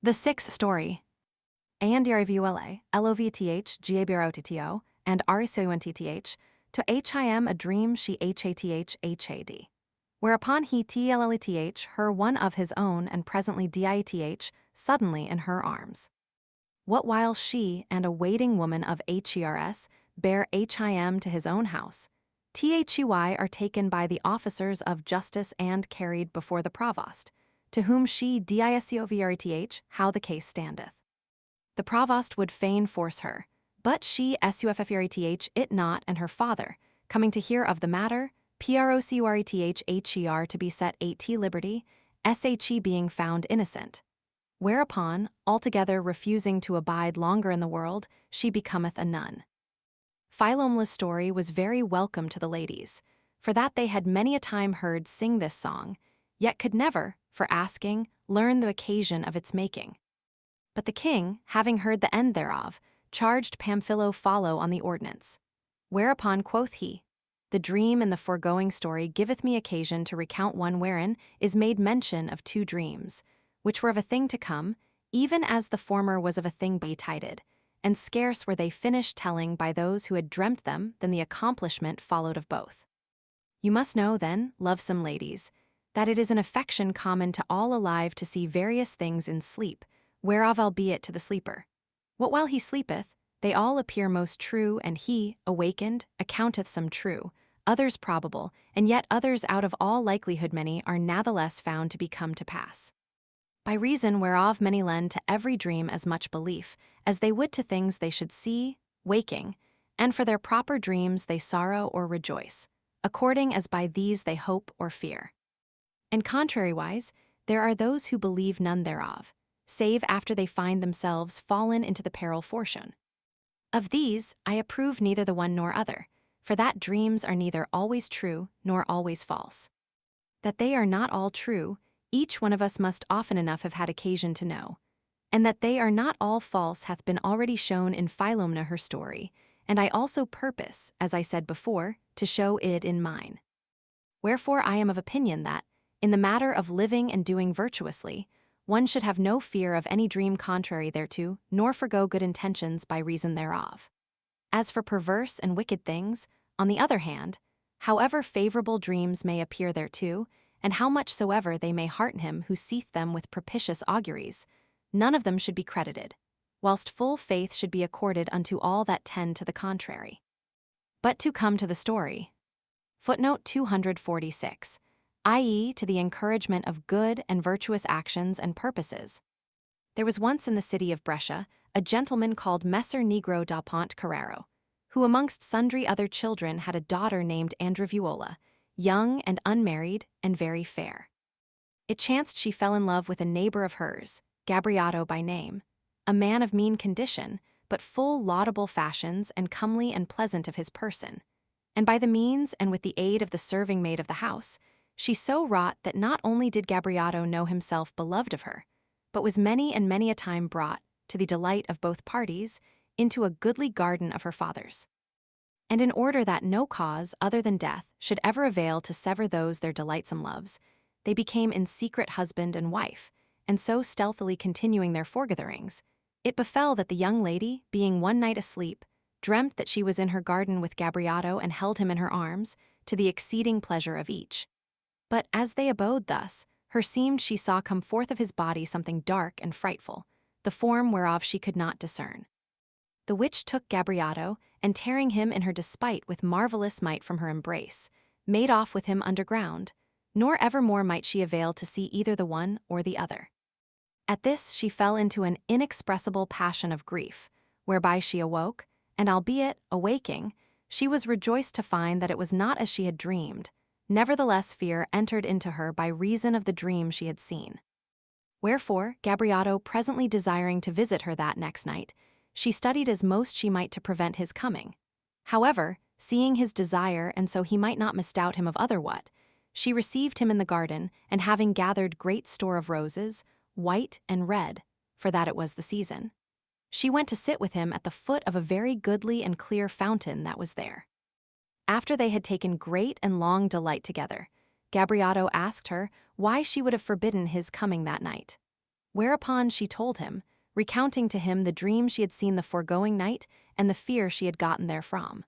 The sixth story. Aandrivula, lovth, gabrotto, and arisounth, to him a dream she hath, whereupon he tllth, her one of his own, and presently dith, suddenly in her arms. What while she and a waiting woman of hers bear him to his own house, they are taken by the officers of justice and carried before the provost, to whom she discoverth how the case standeth. The provost would fain force her, but she suffreth it not, and her father, coming to hear of the matter, procureth to be set at liberty, she being found innocent. Whereupon, altogether refusing to abide longer in the world, she becometh a nun. Philomela's story was very welcome to the ladies, for that they had many a time heard sing this song, yet could never, for asking, learn the occasion of its making. But the king, having heard the end thereof, charged Pamphilo follow on the ordinance. Whereupon quoth he, The dream in the foregoing story giveth me occasion to recount one wherein is made mention of two dreams, which were of a thing to come, even as the former was of a thing betided, and scarce were they finished telling by those who had dreamt them than the accomplishment followed of both. You must know, then, lovesome ladies, that it is an affection common to all alive to see various things in sleep, whereof albeit to the sleeper, what while he sleepeth, they all appear most true, and he, awakened, accounteth some true, others probable, and yet others out of all likelihood many are natheless found to be come to pass. By reason whereof many lend to every dream as much belief, as they would to things they should see, waking, and for their proper dreams they sorrow or rejoice, according as by these they hope or fear. And contrariwise, there are those who believe none thereof, save after they find themselves fallen into the peril fortune. Of these I approve neither the one nor other, for that dreams are neither always true nor always false. That they are not all true, each one of us must often enough have had occasion to know, and that they are not all false hath been already shown in Philomela her story, and I also purpose, as I said before, to show it in mine. Wherefore I am of opinion that, in the matter of living and doing virtuously, one should have no fear of any dream contrary thereto, nor forgo good intentions by reason thereof. As for perverse and wicked things, on the other hand, however favorable dreams may appear thereto, and how much soever they may hearten him who seeth them with propitious auguries, none of them should be credited, whilst full faith should be accorded unto all that tend to the contrary. But to come to the story. Footnote 246. i.e. to the encouragement of good and virtuous actions and purposes. There was once in the city of Brescia a gentleman called Messer Negro da Ponte Carrero, who amongst sundry other children had a daughter named Andrivula, young and unmarried and very fair. It chanced she fell in love with a neighbor of hers, Gabriotto by name, a man of mean condition, but full laudable fashions and comely and pleasant of his person, and by the means and with the aid of the serving maid of the house, she so wrought that not only did Gabriotto know himself beloved of her, but was many and many a time brought, to the delight of both parties, into a goodly garden of her father's. And in order that no cause other than death should ever avail to sever those their delightsome loves, they became in secret husband and wife, and so stealthily continuing their forgatherings, it befell that the young lady, being one night asleep, dreamt that she was in her garden with Gabriotto and held him in her arms, to the exceeding pleasure of each. But as they abode thus, her seemed she saw come forth of his body something dark and frightful, the form whereof she could not discern. The witch took Gabriotto, and tearing him in her despite with marvellous might from her embrace, made off with him underground, nor evermore might she avail to see either the one or the other. At this she fell into an inexpressible passion of grief, whereby she awoke, and albeit, awaking, she was rejoiced to find that it was not as she had dreamed. Nevertheless fear entered into her by reason of the dream she had seen. Wherefore, Gabriotto presently desiring to visit her that next night, she studied as most she might to prevent his coming. However, seeing his desire and so he might not misdoubt him of other what, she received him in the garden, and having gathered great store of roses, white and red, for that it was the season, she went to sit with him at the foot of a very goodly and clear fountain that was there. After they had taken great and long delight together, Gabriotto asked her why she would have forbidden his coming that night. Whereupon she told him, recounting to him the dream she had seen the foregoing night and the fear she had gotten therefrom.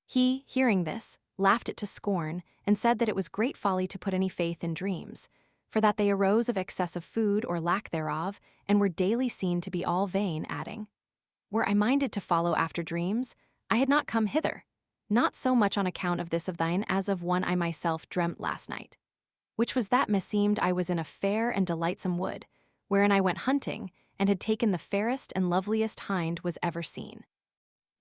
He, hearing this, laughed it to scorn, and said that it was great folly to put any faith in dreams, for that they arose of excess of food or lack thereof, and were daily seen to be all vain, adding, Were I minded to follow after dreams, I had not come hither, not so much on account of this of thine as of one I myself dreamt last night, which was that meseemed I was in a fair and delightsome wood, wherein I went hunting, and had taken the fairest and loveliest hind was ever seen.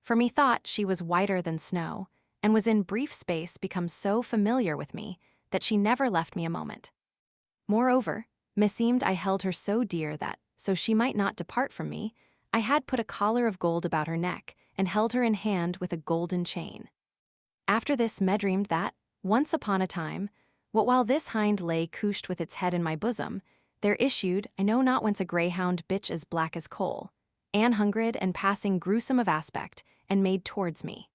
For methought she was whiter than snow, and was in brief space become so familiar with me that she never left me a moment. Moreover, meseemed I held her so dear that, so she might not depart from me, I had put a collar of gold about her neck, and held her in hand with a golden chain. After this me dreamed that, once upon a time, what while this hind lay couched with its head in my bosom, there issued, I know not whence, a greyhound bitch as black as coal, an-hungered and passing gruesome of aspect, and made towards me.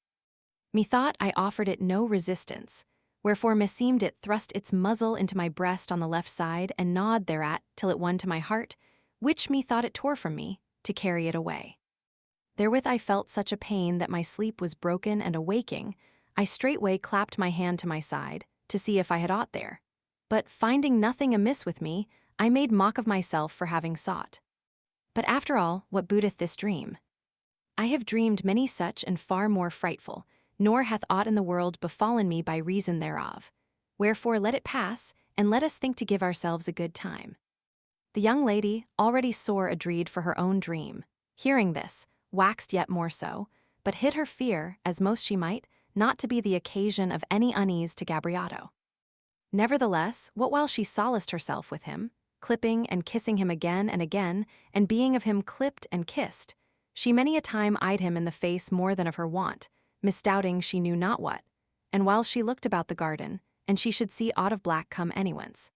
Methought I offered it no resistance, wherefore meseemed it thrust its muzzle into my breast on the left side, and gnawed thereat till it won to my heart, which methought it tore from me, to carry it away. Therewith I felt such a pain that my sleep was broken, and awaking, I straightway clapped my hand to my side, to see if I had aught there. But finding nothing amiss with me, I made mock of myself for having sought. But after all, what booteth this dream? I have dreamed many such and far more frightful, nor hath aught in the world befallen me by reason thereof. Wherefore let it pass, and let us think to give ourselves a good time. The young lady, already sore adreed for her own dream, hearing this, waxed yet more so, but hid her fear, as most she might, not to be the occasion of any unease to Gabriotto. Nevertheless, what while she solaced herself with him, clipping and kissing him again, and being of him clipped and kissed, she many a time eyed him in the face more than of her wont, misdoubting she knew not what, and while she looked about the garden, and she should see aught of black come anywhence.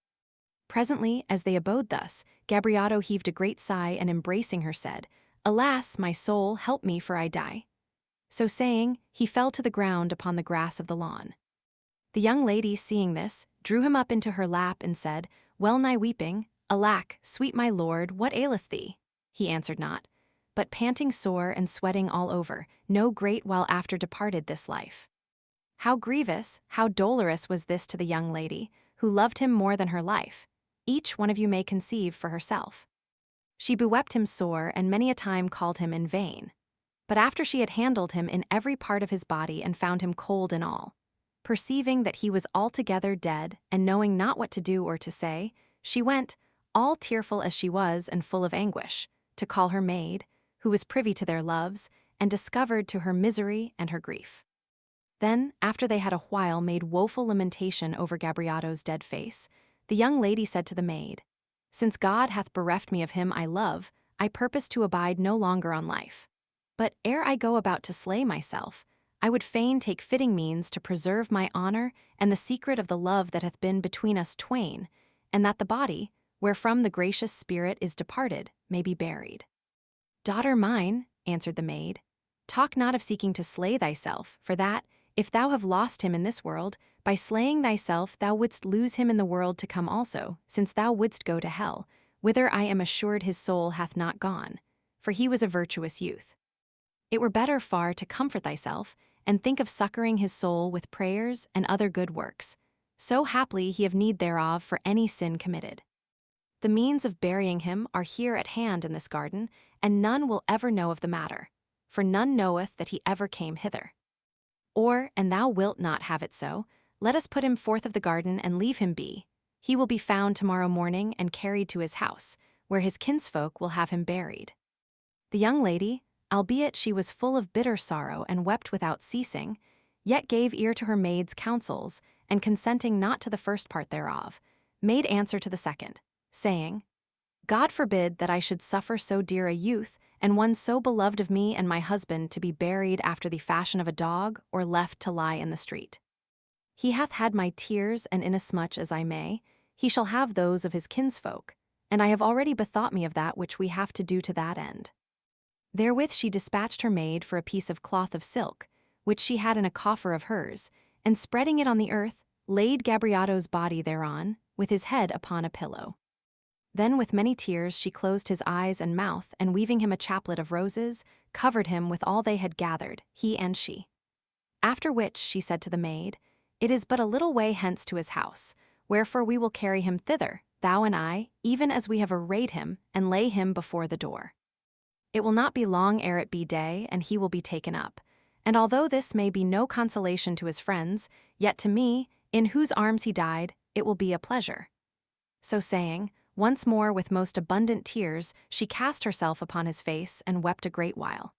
Presently, as they abode thus, Gabriotto heaved a great sigh, and embracing her said, Alas, my soul, help me, for I die. So saying, he fell to the ground upon the grass of the lawn. The young lady, seeing this, drew him up into her lap, and said, well nigh weeping, Alack, sweet my lord, what aileth thee? He answered not, but panting sore and sweating all over, no great while after departed this life. How grievous, how dolorous was this to the young lady, who loved him more than her life, each one of you may conceive for herself. She bewept him sore, and many a time called him in vain. But after she had handled him in every part of his body, and found him cold in all, perceiving that he was altogether dead, and knowing not what to do or to say, she went, all tearful as she was and full of anguish, to call her maid, who was privy to their loves, and discovered to her misery and her grief. Then, after they had a while made woeful lamentation over Gabriotto's dead face, the young lady said to the maid, Since God hath bereft me of him I love, I purpose to abide no longer on life. But ere I go about to slay myself, I would fain take fitting means to preserve my honor and the secret of the love that hath been between us twain, and that the body, wherefrom the gracious spirit is departed, may be buried. Daughter mine, answered the maid, talk not of seeking to slay thyself, for that, if thou have lost him in this world, by slaying thyself thou wouldst lose him in the world to come also, since thou wouldst go to hell, whither I am assured his soul hath not gone, for he was a virtuous youth. It were better far to comfort thyself, and think of succoring his soul with prayers and other good works, so haply he have need thereof for any sin committed. The means of burying him are here at hand in this garden, and none will ever know of the matter, for none knoweth that he ever came hither. Or, and thou wilt not have it so, let us put him forth of the garden and leave him be. He will be found tomorrow morning and carried to his house, where his kinsfolk will have him buried. The young lady, albeit she was full of bitter sorrow and wept without ceasing, yet gave ear to her maid's counsels, and consenting not to the first part thereof, made answer to the second, saying, God forbid that I should suffer so dear a youth, and one so beloved of me and my husband, to be buried after the fashion of a dog, or left to lie in the street. He hath had my tears, and inasmuch as I may, he shall have those of his kinsfolk, and I have already bethought me of that which we have to do to that end. Therewith she dispatched her maid for a piece of cloth of silk, which she had in a coffer of hers, and spreading it on the earth, laid Gabriotto's body thereon, with his head upon a pillow. Then with many tears she closed his eyes and mouth, and weaving him a chaplet of roses, covered him with all they had gathered, he and she. After which she said to the maid, "It is but a little way hence to his house, wherefore we will carry him thither, thou and I, even as we have arrayed him, and lay him before the door. It will not be long ere it be day, and he will be taken up. And although this may be no consolation to his friends, yet to me, in whose arms he died, it will be a pleasure." So saying, once more with most abundant tears, she cast herself upon his face and wept a great while.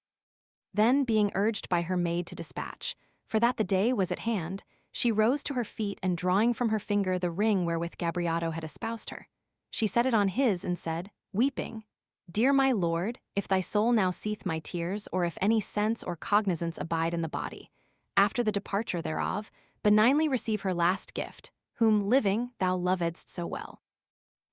Then, being urged by her maid to dispatch, for that the day was at hand, she rose to her feet, and drawing from her finger the ring wherewith Gabriato had espoused her, she set it on his and said, weeping, "Dear my lord, if thy soul now seeth my tears, or if any sense or cognizance abide in the body, after the departure thereof, benignly receive her last gift, whom, living, thou lovedst so well."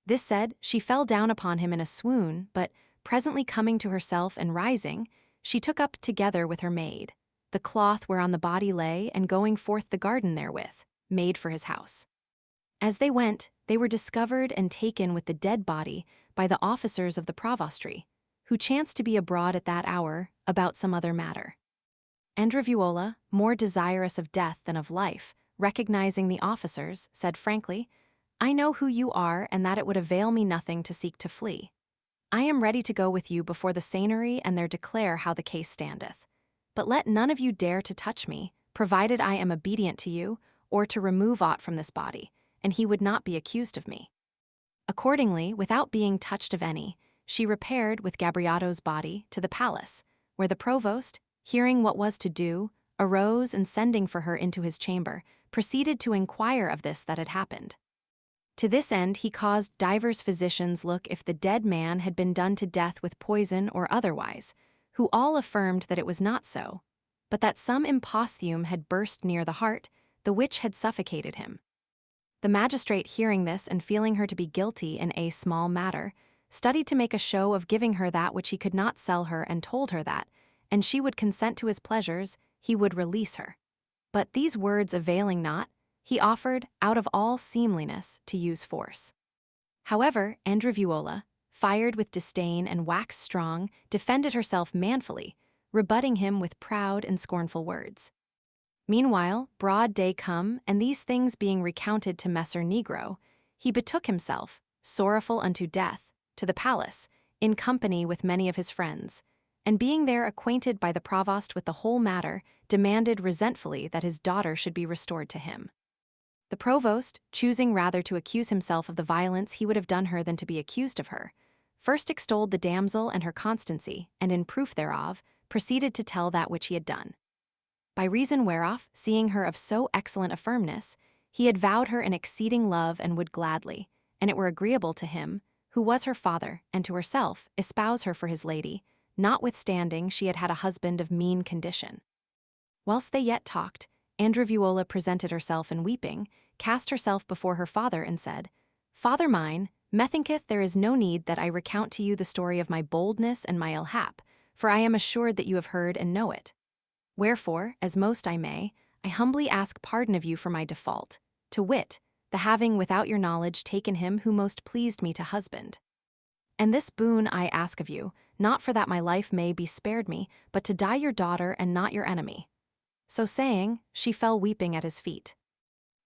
This said, she fell down upon him in a swoon, but, presently coming to herself and rising, she took up together with her maid the cloth whereon the body lay, and going forth the garden therewith, made for his house. As they went, they were discovered and taken with the dead body by the officers of the provostry, who chanced to be abroad at that hour about some other matter. Andrevuola, more desirous of death than of life, recognizing the officers, said frankly, "I know who you are, and that it would avail me nothing to seek to flee. I am ready to go with you before the Seigneury and there declare how the case standeth. But let none of you dare to touch me, provided I am obedient to you, or to remove aught from this body, and he would not be accused of me." Accordingly, without being touched of any, she repaired with Gabriato's body to the palace, where the provost, hearing what was to do, arose and sending for her into his chamber, proceeded to inquire of this that had happened. To this end he caused divers physicians look if the dead man had been done to death with poison or otherwise, who all affirmed that it was not so, but that some imposthume had burst near the heart, the which had suffocated him. The magistrate, hearing this and feeling her to be guilty in a small matter, studied to make a show of giving her that which he could not sell her, and told her that, and she would consent to his pleasures, he would release her. But these words availing not, he offered, out of all seemliness, to use force. However, Andrevuola, fired with disdain and waxed strong, defended herself manfully, rebutting him with proud and scornful words. Meanwhile, broad day come, and these things being recounted to Messer Negro, he betook himself, sorrowful unto death, to the palace, in company with many of his friends, and being there acquainted by the provost with the whole matter, demanded resentfully that his daughter should be restored to him. The provost, choosing rather to accuse himself of the violence he would have done her than to be accused of her, first extolled the damsel and her constancy, and in proof thereof, proceeded to tell that which he had done. By reason whereof, seeing her of so excellent a firmness, he had vowed her an exceeding love and would gladly, and it were agreeable to him, who was her father, and to herself, espouse her for his lady, notwithstanding she had had a husband of mean condition. Whilst they yet talked, Andrevuola presented herself and weeping, cast herself before her father and said, "Father mine, methinketh there is no need that I recount to you the story of my boldness and my ill hap, for I am assured that you have heard and know it. Wherefore, as most I may, I humbly ask pardon of you for my default, to wit, the having without your knowledge taken him who most pleased me to husband. And this boon I ask of you, not for that my life may be spared me, but to die your daughter and not your enemy." So saying, she fell weeping at his feet.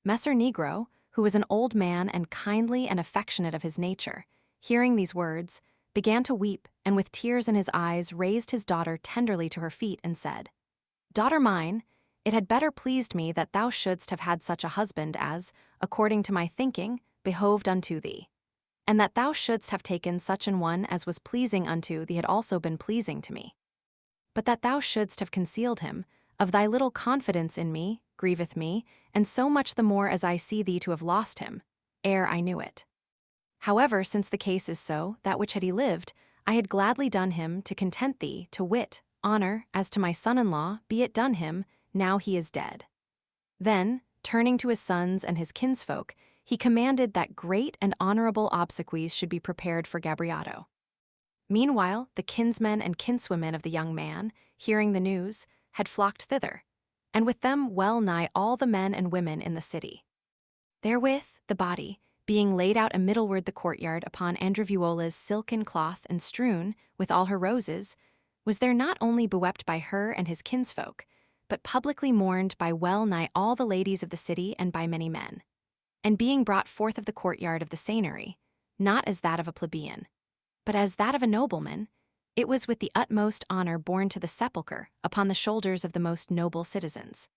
Messer Negro, who was an old man and kindly and affectionate of his nature, hearing these words, began to weep, and with tears in his eyes raised his daughter tenderly to her feet and said, "Daughter mine, it had better pleased me that thou shouldst have had such a husband as, according to my thinking, behoved unto thee, and that thou shouldst have taken such an one as was pleasing unto thee had also been pleasing to me. But that thou shouldst have concealed him, of thy little confidence in me, grieveth me, and so much the more as I see thee to have lost him, ere I knew it. However, since the case is so, that which had he lived, I had gladly done him to content thee, to wit, honor, as to my son-in-law, be it done him, now he is dead." Then, turning to his sons and his kinsfolk, he commanded that great and honorable obsequies should be prepared for Gabriato. Meanwhile, the kinsmen and kinswomen of the young man, hearing the news, had flocked thither, and with them well nigh all the men and women in the city. Therewith, the body, being laid out a middleward the courtyard upon Andrevuola's silken cloth and strewn, with all her roses, was there not only bewept by her and his kinsfolk, but publicly mourned by well-nigh all the ladies of the city and by many men. And being brought forth of the courtyard of the seigneury, not as that of a plebeian, but as that of a nobleman, it was with the utmost honor borne to the sepulchre upon the shoulders of the most noble citizens.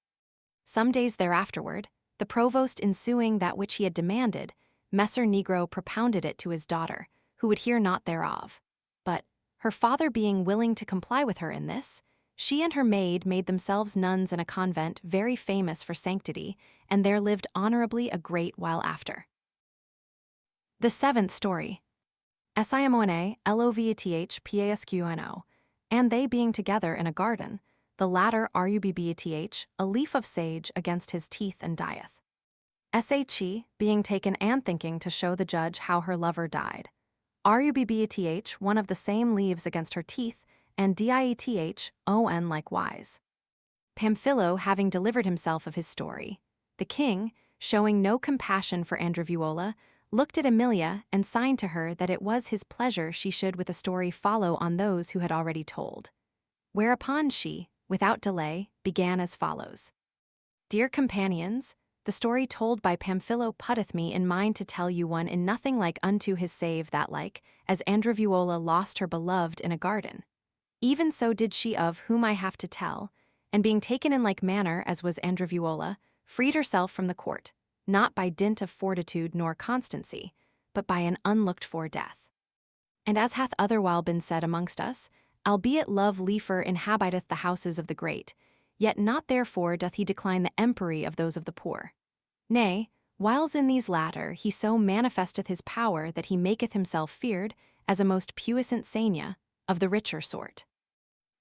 Some days thereafterward, the provost ensuing that which he had demanded, Messer Negro propounded it to his daughter, who would hear naught thereof. But, her father being willing to comply with her in this, she and her maid made themselves nuns in a convent very famous for sanctity, and there lived honorably a great while after. The seventh story. Simone Loveth Pasquino, and they being together in a garden, the latter rubbeth a leaf of sage against his teeth and dieth. She, being taken and thinking to show the judge how her lover died, rubbeth one of the same leaves against her teeth, and dieth on likewise. Pamphilo having delivered himself of his story, the king, showing no compassion for Andrevuola, looked at Emilia and signed to her that it was his pleasure she should with a story follow on those who had already told. Whereupon she, without delay, began as follows. Dear companions, the story told by Pamphilo putteth me in mind to tell you one in nothing like unto his save that like, as Andrevuola lost her beloved in a garden. Even so did she of whom I have to tell, and being taken in like manner as was Andrevuola, freed herself from the court, not by dint of fortitude nor constancy, but by an unlooked-for death. And as hath otherwhile been said amongst us, albeit love liefer inhabiteth the houses of the great, yet not therefore doth he decline the empery of those of the poor. Nay, whiles in these latter he so manifesteth his power that he maketh himself feared, as a most puissant seigna, of the richer sort.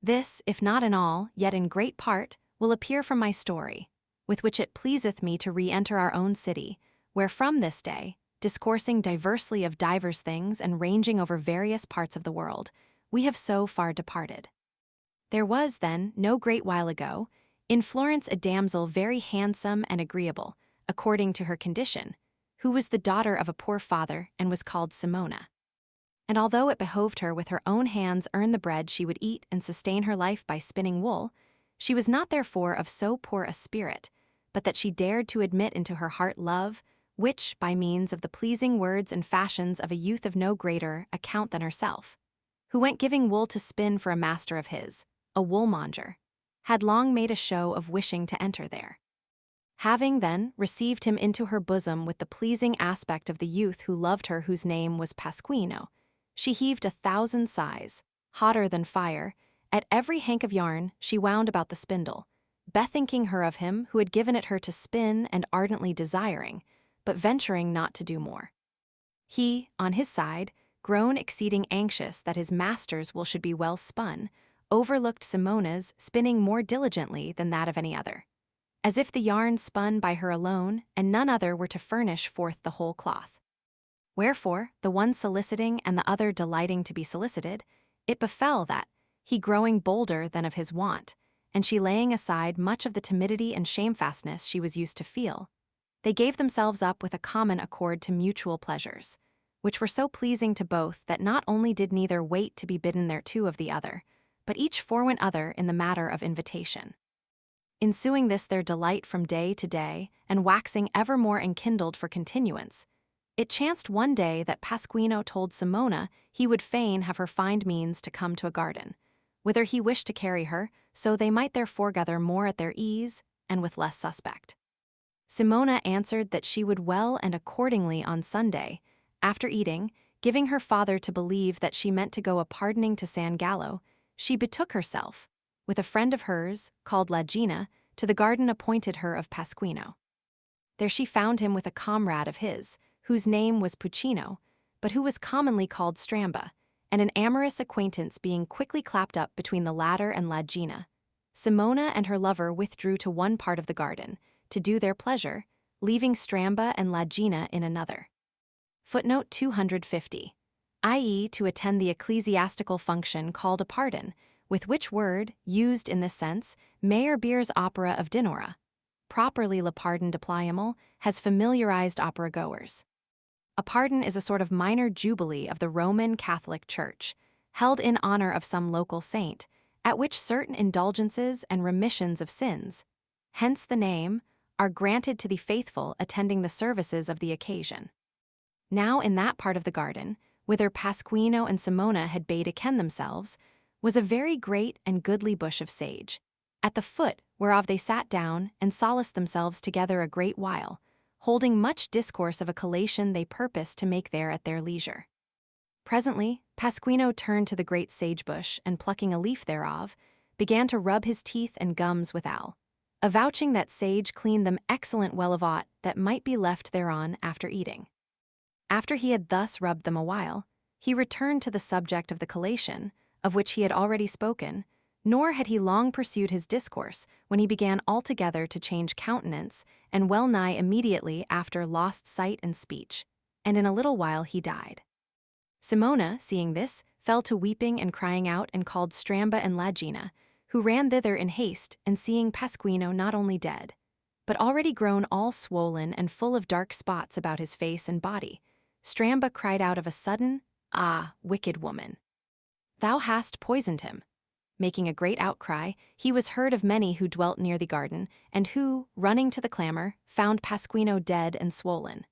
This, if not in all, yet in great part, will appear from my story, with which it pleaseth me to re-enter our own city, where from this day, discoursing diversely of divers things and ranging over various parts of the world, we have so far departed. There was, then, no great while ago, in Florence a damsel very handsome and agreeable, according to her condition, who was the daughter of a poor father and was called Simona. And although it behoved her with her own hands earn the bread she would eat and sustain her life by spinning wool, she was not therefore of so poor a spirit, but that she dared to admit into her heart love, which, by means of the pleasing words and fashions of a youth of no greater account than herself, who went giving wool to spin for a master of his, a woolmonger, had long made a show of wishing to enter there. Having, then, received him into her bosom with the pleasing aspect of the youth who loved her whose name was Pasquino, she heaved 1,000 sighs, hotter than fire, at every hank of yarn she wound about the spindle, bethinking her of him who had given it her to spin and ardently desiring, but venturing not to do more. He, on his side, grown exceeding anxious that his master's wool should be well spun, overlooked Simona's spinning more diligently than that of any other, as if the yarn spun by her alone and none other were to furnish forth the whole cloth. Wherefore, the one soliciting and the other delighting to be solicited, it befell that, he growing bolder than of his wont, and she laying aside much of the timidity and shamefastness she was used to feel, they gave themselves up with a common accord to mutual pleasures, which were so pleasing to both that not only did neither wait to be bidden thereto of the other, but each forewent other in the matter of invitation. Ensuing this their delight from day to day, and waxing ever more enkindled for continuance, it chanced one day that Pasquino told Simona he would fain have her find means to come to a garden, whither he wished to carry her, so they might there foregather more at their ease, and with less suspect. Simona answered that she would well, and accordingly on Sunday, after eating, giving her father to believe that she meant to go a pardoning to San Gallo, she betook herself, with a friend of hers, called Lagina, to the garden appointed her of Pasquino. There she found him with a comrade of his, whose name was Puccino, but who was commonly called Stramba, and an amorous acquaintance being quickly clapped up between the latter and Lagina, Simona and her lover withdrew to one part of the garden, to do their pleasure, leaving Stramba and Lagina in another. Footnote 250, i.e. to attend the ecclesiastical function called a pardon, with which word, used in this sense, Meyerbeer's opera of Dinora, properly Le Pardon de Pliamel, has familiarized opera-goers. A pardon is a sort of minor jubilee of the Roman Catholic Church, held in honor of some local saint, at which certain indulgences and remissions of sins, hence the name, are granted to the faithful attending the services of the occasion. Now in that part of the garden, whither Pasquino and Simona had bade ken themselves, was a very great and goodly bush of sage, at the foot whereof they sat down and solaced themselves together a great while, holding much discourse of a collation they purposed to make there at their leisure. Presently, Pasquino turned to the great sage-bush, and plucking a leaf thereof, began to rub his teeth and gums withal, avouching that sage cleaned them excellent well of aught that might be left thereon after eating. After he had thus rubbed them a while, he returned to the subject of the collation, of which he had already spoken, nor had he long pursued his discourse when he began altogether to change countenance, and well nigh immediately after lost sight and speech, and in a little while he died. Simona, seeing this, fell to weeping and crying out, and called Stramba and Lagina, who ran thither in haste, and seeing Pasquino not only dead, but already grown all swollen and full of dark spots about his face and body, Stramba cried out of a sudden, "Ah, wicked woman! Thou hast poisoned him." Making a great outcry, he was heard of many who dwelt near the garden, and who, running to the clamor, found Pasquino dead and swollen.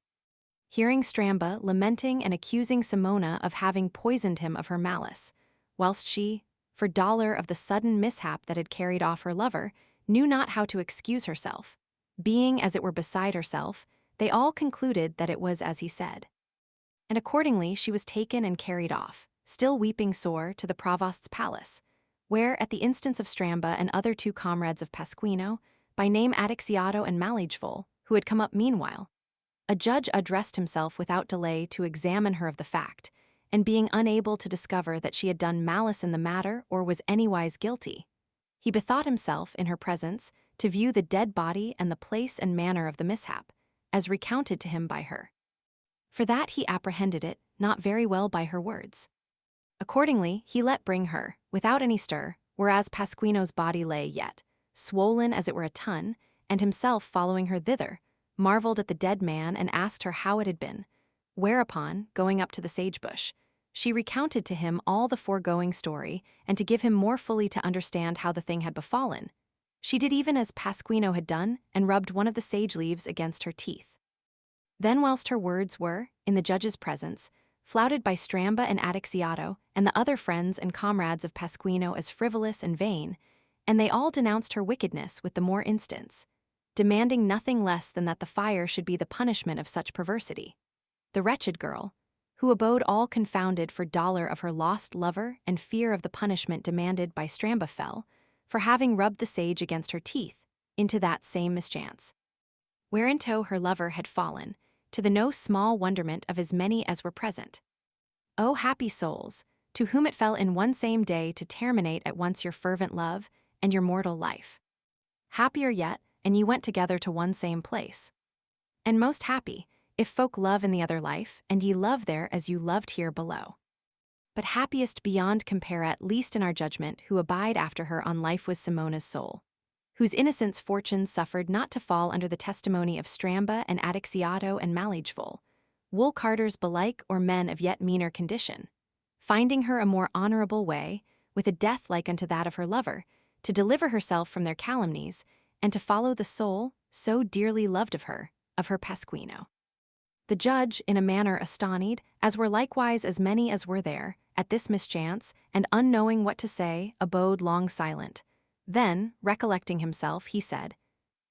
Hearing Stramba lamenting and accusing Simona of having poisoned him of her malice, whilst she, for dolour of the sudden mishap that had carried off her lover, knew not how to excuse herself, being as it were beside herself, they all concluded that it was as he said. And accordingly she was taken and carried off, still weeping sore, to the provost's palace, where, at the instance of Stramba and other two comrades of Pasquino, by name Adexiato and Malagevol, who had come up meanwhile, a judge addressed himself without delay to examine her of the fact, and being unable to discover that she had done malice in the matter or was anywise guilty, he bethought himself, in her presence, to view the dead body and the place and manner of the mishap, as recounted to him by her. For that he apprehended it not very well by her words. Accordingly, he let bring her, without any stir, whereas Pasquino's body lay yet, swollen as it were a tun, and himself following her thither, marveled at the dead man and asked her how it had been, whereupon, going up to the sagebush, she recounted to him all the foregoing story, and to give him more fully to understand how the thing had befallen, she did even as Pasquino had done, and rubbed one of the sage leaves against her teeth. Then whilst her words were, in the judge's presence, flouted by Stramba and Adexiato, and the other friends and comrades of Pasquino as frivolous and vain, and they all denounced her wickedness with the more instance, demanding nothing less than that the fire should be the punishment of such perversity. The wretched girl, who abode all confounded for dolour of her lost lover and fear of the punishment demanded by Stramba, fell, for having rubbed the sage against her teeth, into that same mischance, whereinto her lover had fallen, to the no small wonderment of as many as were present. O happy souls, to whom it fell in one same day to terminate at once your fervent love and your mortal life. Happier yet, and ye went together to one same place. And most happy, if folk love in the other life, and ye love there as you loved here below. But happiest beyond compare, at least in our judgment, who abide after her on life, was Simona's soul, whose innocence fortune suffered not to fall under the testimony of Stramba and Adexiato and Malagevol, wool carders belike or men of yet meaner condition, finding her a more honourable way, with a death like unto that of her lover, to deliver herself from their calumnies, and to follow the soul, so dearly loved of her Pasquino. The judge, in a manner astonied, as were likewise as many as were there, at this mischance, and unknowing what to say, abode long silent. Then, recollecting himself, he said,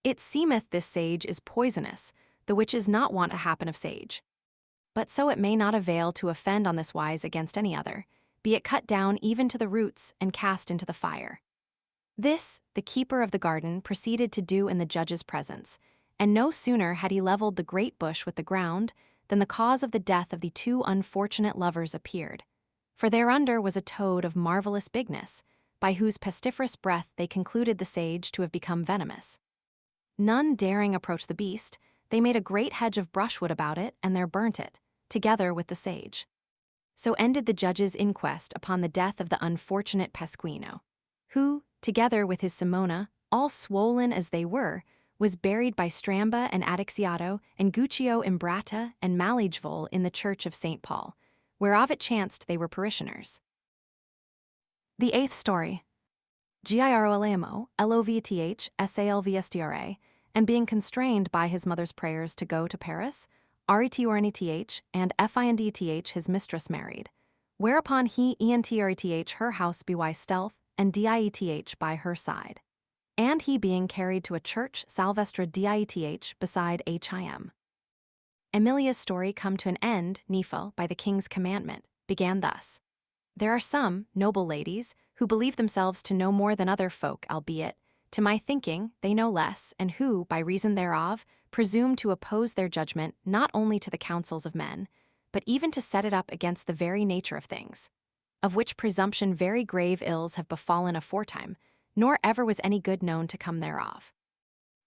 "It seemeth this sage is poisonous, the which is not wont to happen of sage. But so it may not avail to offend on this wise against any other, be it cut down even to the roots and cast into the fire." This, the keeper of the garden proceeded to do in the judge's presence, and no sooner had he levelled the great bush with the ground than the cause of the death of the two unfortunate lovers appeared. For thereunder was a toad of marvellous bigness, by whose pestiferous breath they concluded the sage to have become venomous. None daring approach the beast, they made a great hedge of brushwood about it, and there burnt it, together with the sage. So ended the judge's inquest upon the death of the unfortunate Pasquino, who, together with his Simona, all swollen as they were was buried by Stramba and Adixiato and Guccio Imbrata and Maligevol in the church of St. Paul, whereof it chanced they were parishioners. The eighth story. Girolamo, Lovth, Salvstra, and being constrained by his mother's prayers to go to Paris, Rtornith and Findth his mistress married, whereupon he Entrth her house by stealth, and Dieth by her side. And he being carried to a church Salvestra Dieth beside Him. Emilia's story come to an end, Nephi, by the king's commandment, began thus. There are some, noble ladies, who believe themselves to know more than other folk, albeit, to my thinking, they know less, and who, by reason thereof, presume to oppose their judgment not only to the counsels of men, but even to set it up against the very nature of things, of which presumption very grave ills have befallen aforetime, nor ever was any good known to come thereof.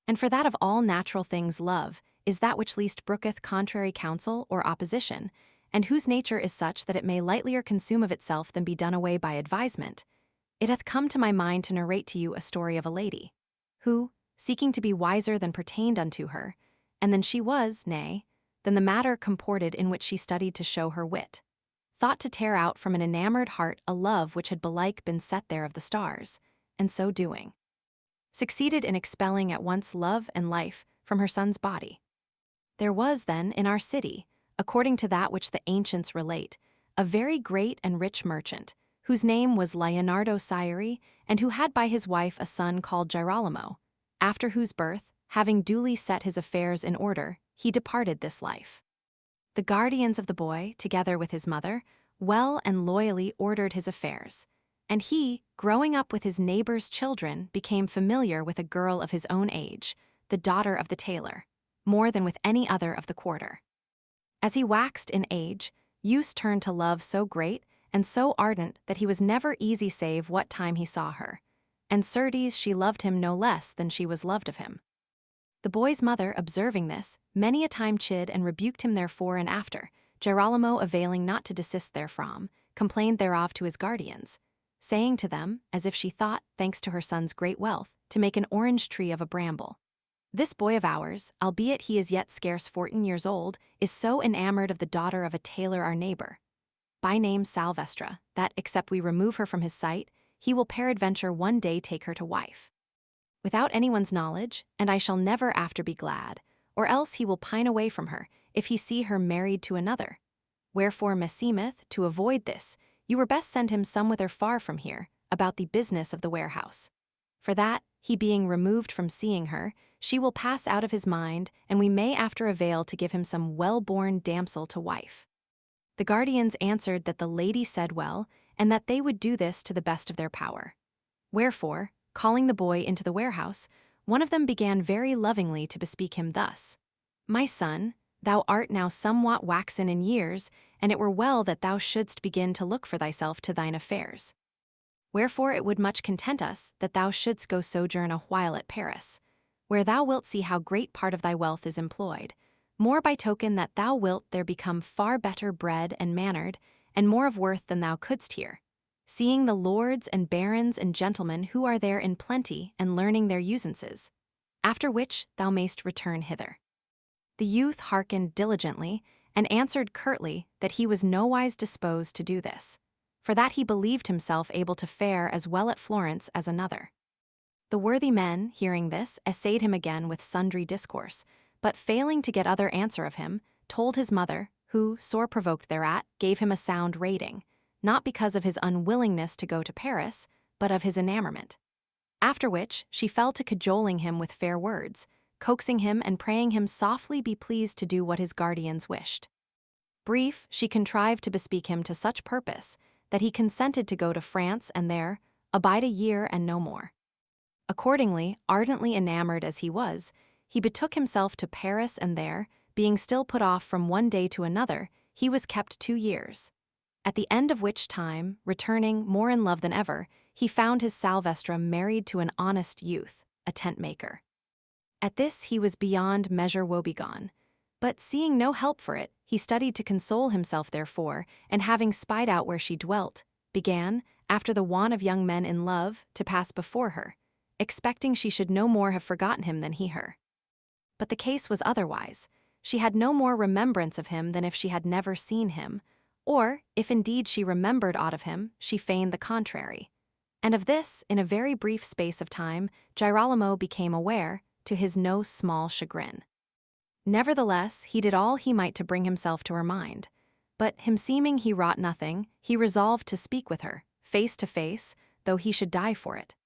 And for that of all natural things love is that which least brooketh contrary counsel or opposition, and whose nature is such that it may lightlier consume of itself than be done away by advisement, it hath come to my mind to narrate to you a story of a lady, who, seeking to be wiser than pertained unto her, and than she was, nay, than the matter comported in which she studied to show her wit, thought to tear out from an enamored heart a love which had belike been set there of the stars, and so doing, succeeded in expelling at once love and life from her son's body. There was then in our city, according to that which the ancients relate, a very great and rich merchant, whose name was Leonardo Scieri, and who had by his wife a son called Girolamo, after whose birth, having duly set his affairs in order, he departed this life. The guardians of the boy, together with his mother, well and loyally ordered his affairs, and he, growing up with his neighbors' children, became familiar with a girl of his own age, the daughter of the tailor, more than with any other of the quarter. As he waxed in age, use turned to love so great and so ardent that he was never easy save what time he saw her, and certes she loved him no less than she was loved of him. The boy's mother, observing this, many a time chid and rebuked him therefore and after, Girolamo availing not to desist therefrom, complained thereof to his guardians, saying to them, as if she thought, thanks to her son's great wealth, to make an orange tree of a bramble. This boy of ours, albeit he is yet scarce 14 years old, is so enamored of the daughter of a tailor our neighbor, by name Salvestra, that, except we remove her from his sight, he will peradventure one day take her to wife. Without anyone's knowledge, and I shall never after be glad, or else he will pine away from her, if he see her married to another. Wherefore meseemeth, to avoid this, you were best send him somewhither far from here, about the business of the warehouse. For that, he being removed from seeing her, she will pass out of his mind, and we may after avail to give him some well-born damsel to wife. The guardians answered that the lady said well, and that they would do this to the best of their power. Wherefore, calling the boy into the warehouse, one of them began very lovingly to bespeak him thus. My son, thou art now somewhat waxen in years, and it were well that thou shouldst begin to look for thyself to thine affairs. Wherefore it would much content us that thou shouldst go sojourn a while at Paris, where thou wilt see how great part of thy wealth is employed, more by token that thou wilt there become far better bred and mannered, and more of worth than thou couldst here, seeing the lords and barons and gentlemen who are there in plenty and learning their usances, after which thou mayst return hither. The youth hearkened diligently, and answered curtly that he was nowise disposed to do this, for that he believed himself able to fare as well at Florence as another. The worthy men, hearing this, essayed him again with sundry discourse, but failing to get other answer of him, told his mother, who, sore provoked thereat, gave him a sound rating, not because of his unwillingness to go to Paris, but of his enamorment. After which, she fell to cajoling him with fair words, coaxing him and praying him softly be pleased to do what his guardians wished. Brief, she contrived to bespeak him to such purpose, that he consented to go to France and there abide a year and no more. Accordingly, ardently enamored as he was, he betook himself to Paris, and there, being still put off from one day to another, he was kept 2 years. At the end of which time, returning, more in love than ever, he found his Salvestra married to an honest youth, a tent-maker. At this he was beyond measure woebegone, but seeing no help for it, he studied to console himself therefore, and having spied out where she dwelt, began, after the wont of young men in love, to pass before her, expecting she should no more have forgotten him than he her. but the case was otherwise. She had no more remembrance of him than if she had never seen him, or, if indeed she remembered aught of him, she feigned the contrary. And of this, in a very brief space of time, Girolamo became aware, to his no small chagrin. Nevertheless, he did all he might to bring himself to her mind. But himseeming he wrought nothing, he resolved to speak with her, face to face, though he should die for it.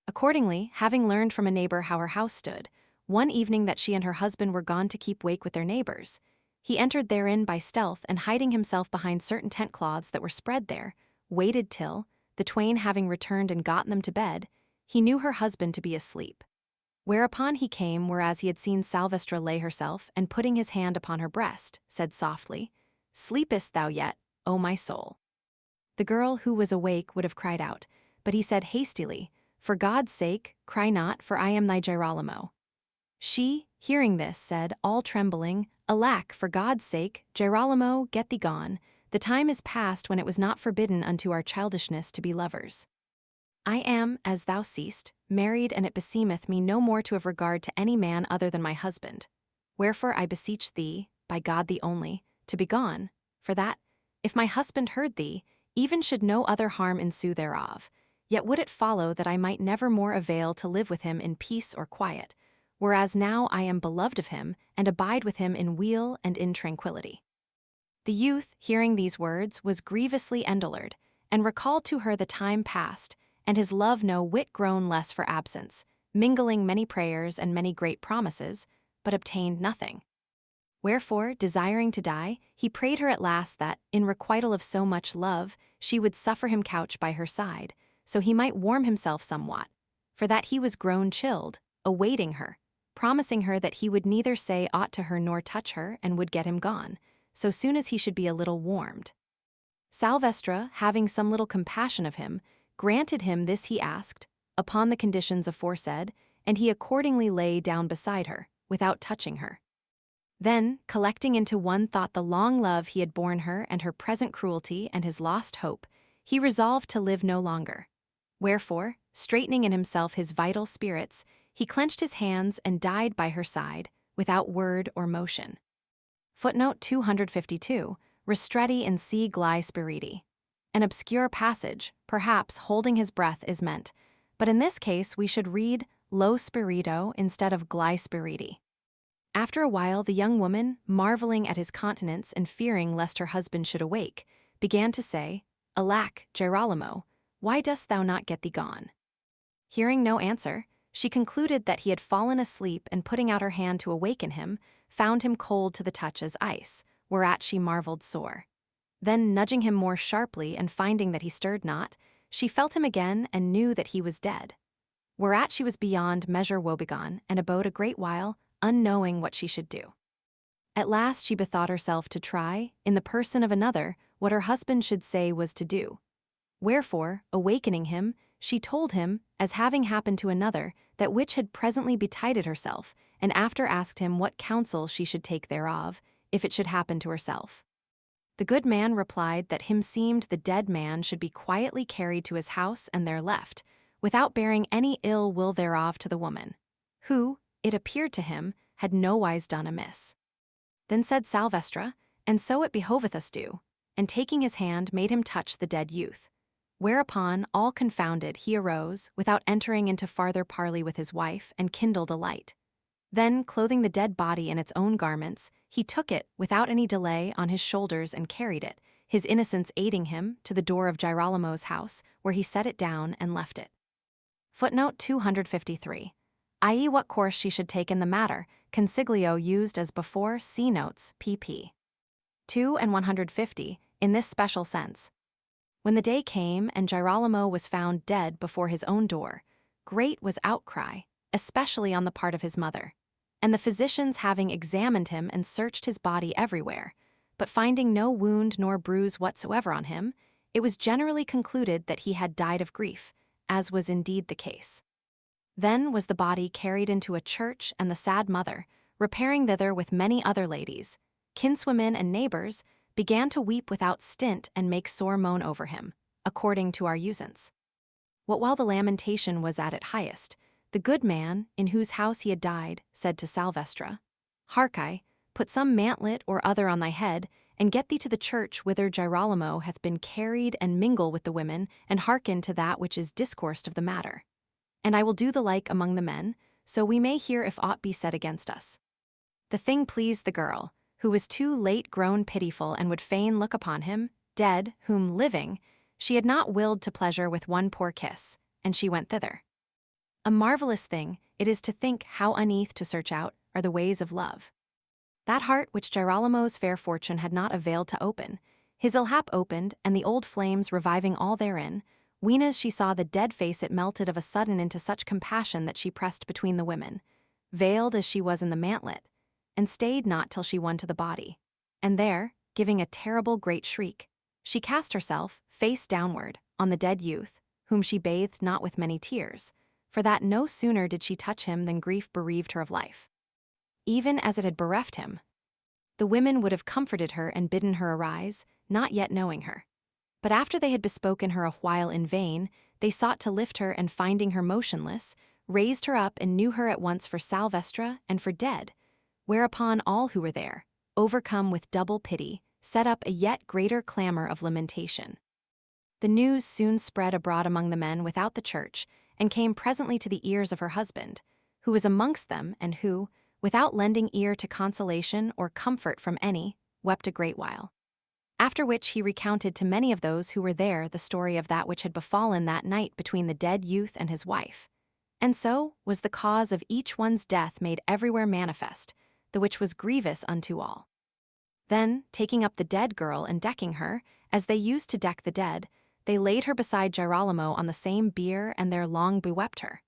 Accordingly, having learned from a neighbor how her house stood, one evening that she and her husband were gone to keep wake with their neighbors, he entered therein by stealth and hiding himself behind certain tent cloths that were spread there, waited till, the twain having returned and gotten them to bed, he knew her husband to be asleep. Whereupon he came whereas he had seen Salvestra lay herself, and putting his hand upon her breast, said softly, "Sleepest thou yet, O my soul?" The girl who was awake would have cried out, but he said hastily, "For God's sake, cry not, for I am thy Girolamo." She, hearing this, said, all trembling, "Alack, for God's sake, Girolamo, get thee gone. The time is past when it was not forbidden unto our childishness to be lovers. I am, as thou seest, married, and it beseemeth me no more to have regard to any man other than my husband. Wherefore I beseech thee, by God the only, to be gone, for that, if my husband heard thee, even should no other harm ensue thereof, yet would it follow that I might never more avail to live with him in peace or quiet, whereas now I am beloved of him, and abide with him in weal and in tranquillity." The youth, hearing these words, was grievously endolored, and recalled to her the time past, and his love no whit grown less for absence, mingling many prayers and many great promises, but obtained nothing. Wherefore, desiring to die, he prayed her at last that, in requital of so much love, she would suffer him couch by her side, so he might warm himself somewhat, for that he was grown chilled, awaiting her, promising her that he would neither say aught to her nor touch her, and would get him gone, so soon as he should be a little warmed. Salvestra, having some little compassion of him, granted him this he asked, upon the conditions aforesaid, and he accordingly lay down beside her, without touching her. Then, collecting into one thought the long love he had borne her and her present cruelty and his lost hope, he resolved to live no longer. Wherefore, straightening in himself his vital spirits, he clenched his hands and died by her side, without word or motion. Footnote 252, Ristretti in si glai spiriti. An obscure passage, perhaps holding his breath is meant, but in this case we should read lo spirito instead of glai spiriti. After a while the young woman, marveling at his countenance and fearing lest her husband should awake, began to say, "Alack, Girolamo, why dost thou not get thee gone?" Hearing no answer, she concluded that he had fallen asleep, and putting out her hand to awaken him, found him cold to the touch as ice, whereat she marveled sore. Then, nudging him more sharply and finding that he stirred not, she felt him again and knew that he was dead. Whereat she was beyond measure woebegone, and abode a great while, unknowing what she should do. At last she bethought herself to try, in the person of another, what her husband should say was to do. Wherefore, awakening him, she told him, as having happened to another, that which had presently betided herself, and after asked him what counsel she should take thereof, if it should happen to herself. The good man replied that himseemed the dead man should be quietly carried to his house and there left, without bearing any ill will thereof to the woman, who, it appeared to him, had nowise done amiss. Then said Salvestra, "And so it behoveth us do," and taking his hand made him touch the dead youth. Whereupon, all confounded, he arose, without entering into farther parley with his wife, and kindled a light. Then, clothing the dead body in its own garments, he took it, without any delay, on his shoulders and carried it, his innocence aiding him, to the door of Girolamo's house, where he set it down and left it. Footnote 253. I.e. what course she should take in the matter, consiglio used as before, see notes, pp. 2 and 150, in this special sense. When the day came and Girolamo was found dead before his own door, great was outcry, especially on the part of his mother, and the physicians having examined him and searched his body everywhere, but finding no wound nor bruise whatsoever on him, it was generally concluded that he had died of grief, as was indeed the case. Then was the body carried into a church, and the sad mother, repairing thither with many other ladies, kinswomen and neighbors, began to weep without stint and make sore moan over him, according to our usance. What while the lamentation was at its highest, the good man, in whose house he had died, said to Salvestra, Hark, put some mantlet or other on thy head, and get thee to the church whither Girolamo hath been carried, and mingle with the women, and hearken to that which is discoursed of the matter. And I will do the like among the men, so we may hear if aught be said against us. The thing pleased the girl, who was too late grown pitiful and would fain look upon him, dead, whom living, she had not willed to pleasure with one poor kiss, and she went thither. A marvelous thing it is to think how uneath to search out are the ways of love. That heart which Girolamo's fair fortune had not availed to open, his illhap opened, and the old flames reviving all therein, ween as she saw the dead face it melted of a sudden into such compassion that she pressed between the women, veiled as she was in the mantlet, and stayed not till she won to the body. And there, giving a terrible great shriek, she cast herself, face downward, on the dead youth, whom she bathed not with many tears, for that no sooner did she touch him than grief bereaved her of life, even as it had bereft him. The women would have comforted her and bidden her arise, not yet knowing her. But after they had bespoken her a while in vain, they sought to lift her, and finding her motionless, raised her up and knew her at once for Salvestra and for dead, whereupon all who were there, overcome with double pity, set up a yet greater clamor of lamentation. The news soon spread abroad among the men without the church, and came presently to the ears of her husband, who was amongst them, and who, without lending ear to consolation or comfort from any, wept a great while. After which he recounted to many of those who were there the story of that which had befallen that night between the dead youth and his wife. And so was the cause of each one's death made everywhere manifest, the which was grievous unto all. Then, taking up the dead girl and decking her, as they used to deck the dead, they laid her beside Girolamo on the same bier, and there long bewept her.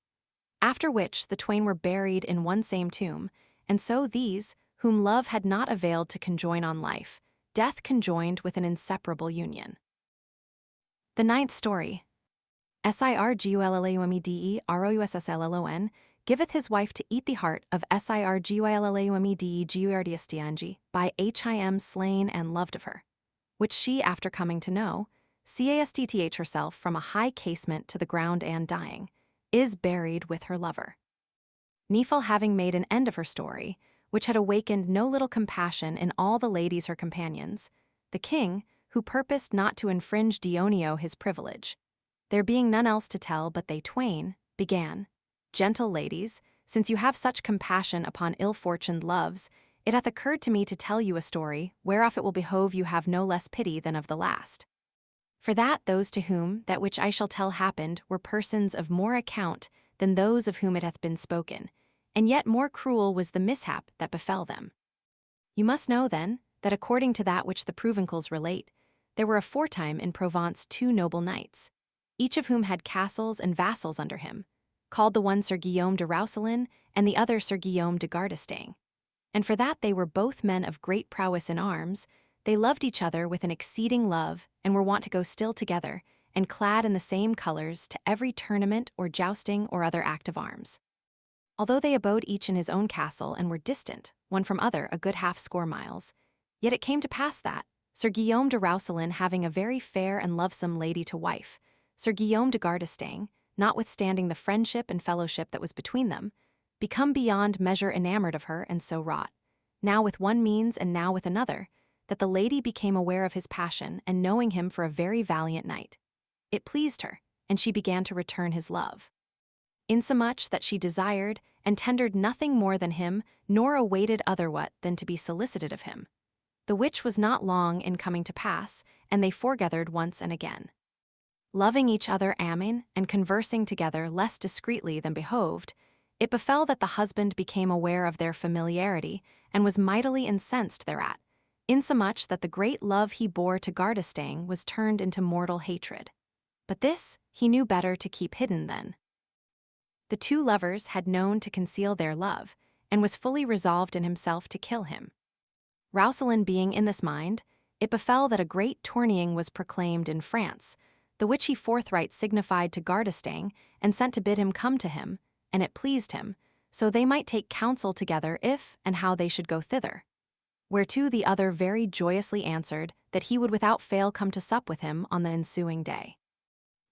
After which the twain were buried in one same tomb, and so these, whom love had not availed to conjoin on life, death conjoined with an inseparable union. The ninth story. Sirgulleumede giveth his wife to eat the heart of Sirgulleumede by him slain and loved of her, which she after coming to know, casth herself from a high casement to the ground and dying, is buried with her lover. Nephil having made an end of her story, which had awakened no little compassion in all the ladies her companions, the king, who purposed not to infringe Dioneo his privilege, there being none else to tell but they twain, began, Gentle ladies, since you have such compassion upon ill-fortuned loves, it hath occurred to me to tell you a story, whereof it will behove you have no less pity than of the last. For that those to whom that which I shall tell happened were persons of more account than those of whom it hath been spoken, and yet more cruel was the mishap that befell them. You must know, then, that according to that which the Provencals relate, there were aforetime in Provence 2 noble knights, each of whom had castles and vassals under him, called the one Sir Guillaume de Roussillon and the other Sir Guillaume de Gardestang. And for that they were both men of great prowess in arms, they loved each other with an exceeding love, and were wont to go still together, and clad in the same colours, to every tournament or jousting or other act of arms. Although they abode each in his own castle and were distant, one from other, a good 50 miles, yet it came to pass that, Sir Guillaume de Roussillon having a very fair and lovesome lady to wife, Sir Guillaume de Gardestang, notwithstanding the friendship and fellowship that was between them, become beyond measure enamoured of her, and so wrought, now with one means and now with another, that the lady became aware of his passion, and knowing him for a very valiant knight, it pleased her, and she began to return his love, insomuch that she desired and tendered nothing more than him, nor awaited otherwhat than to be solicited of him, the which was not long in coming to pass, and they foregathered once and again. Loving each other amen, and conversing together less discreetly than behoved, it befell that the husband became aware of their familiarity, and was mightily incensed thereat, insomuch that the great love he bore to Gardestang was turned into mortal hatred. But this he knew better to keep hidden than. The 2 lovers had known to conceal their love, and was fully resolved in himself to kill him. Roussillon being in this mind, it befell that a great tourneying was proclaimed in France, the which he forthright signified to Gardestang, and sent to bid him come to him, and it pleased him, so they might take counsel together if and how they should go thither. Whereto the other very joyously answered that he would without fail come to sup with him on the ensuing day.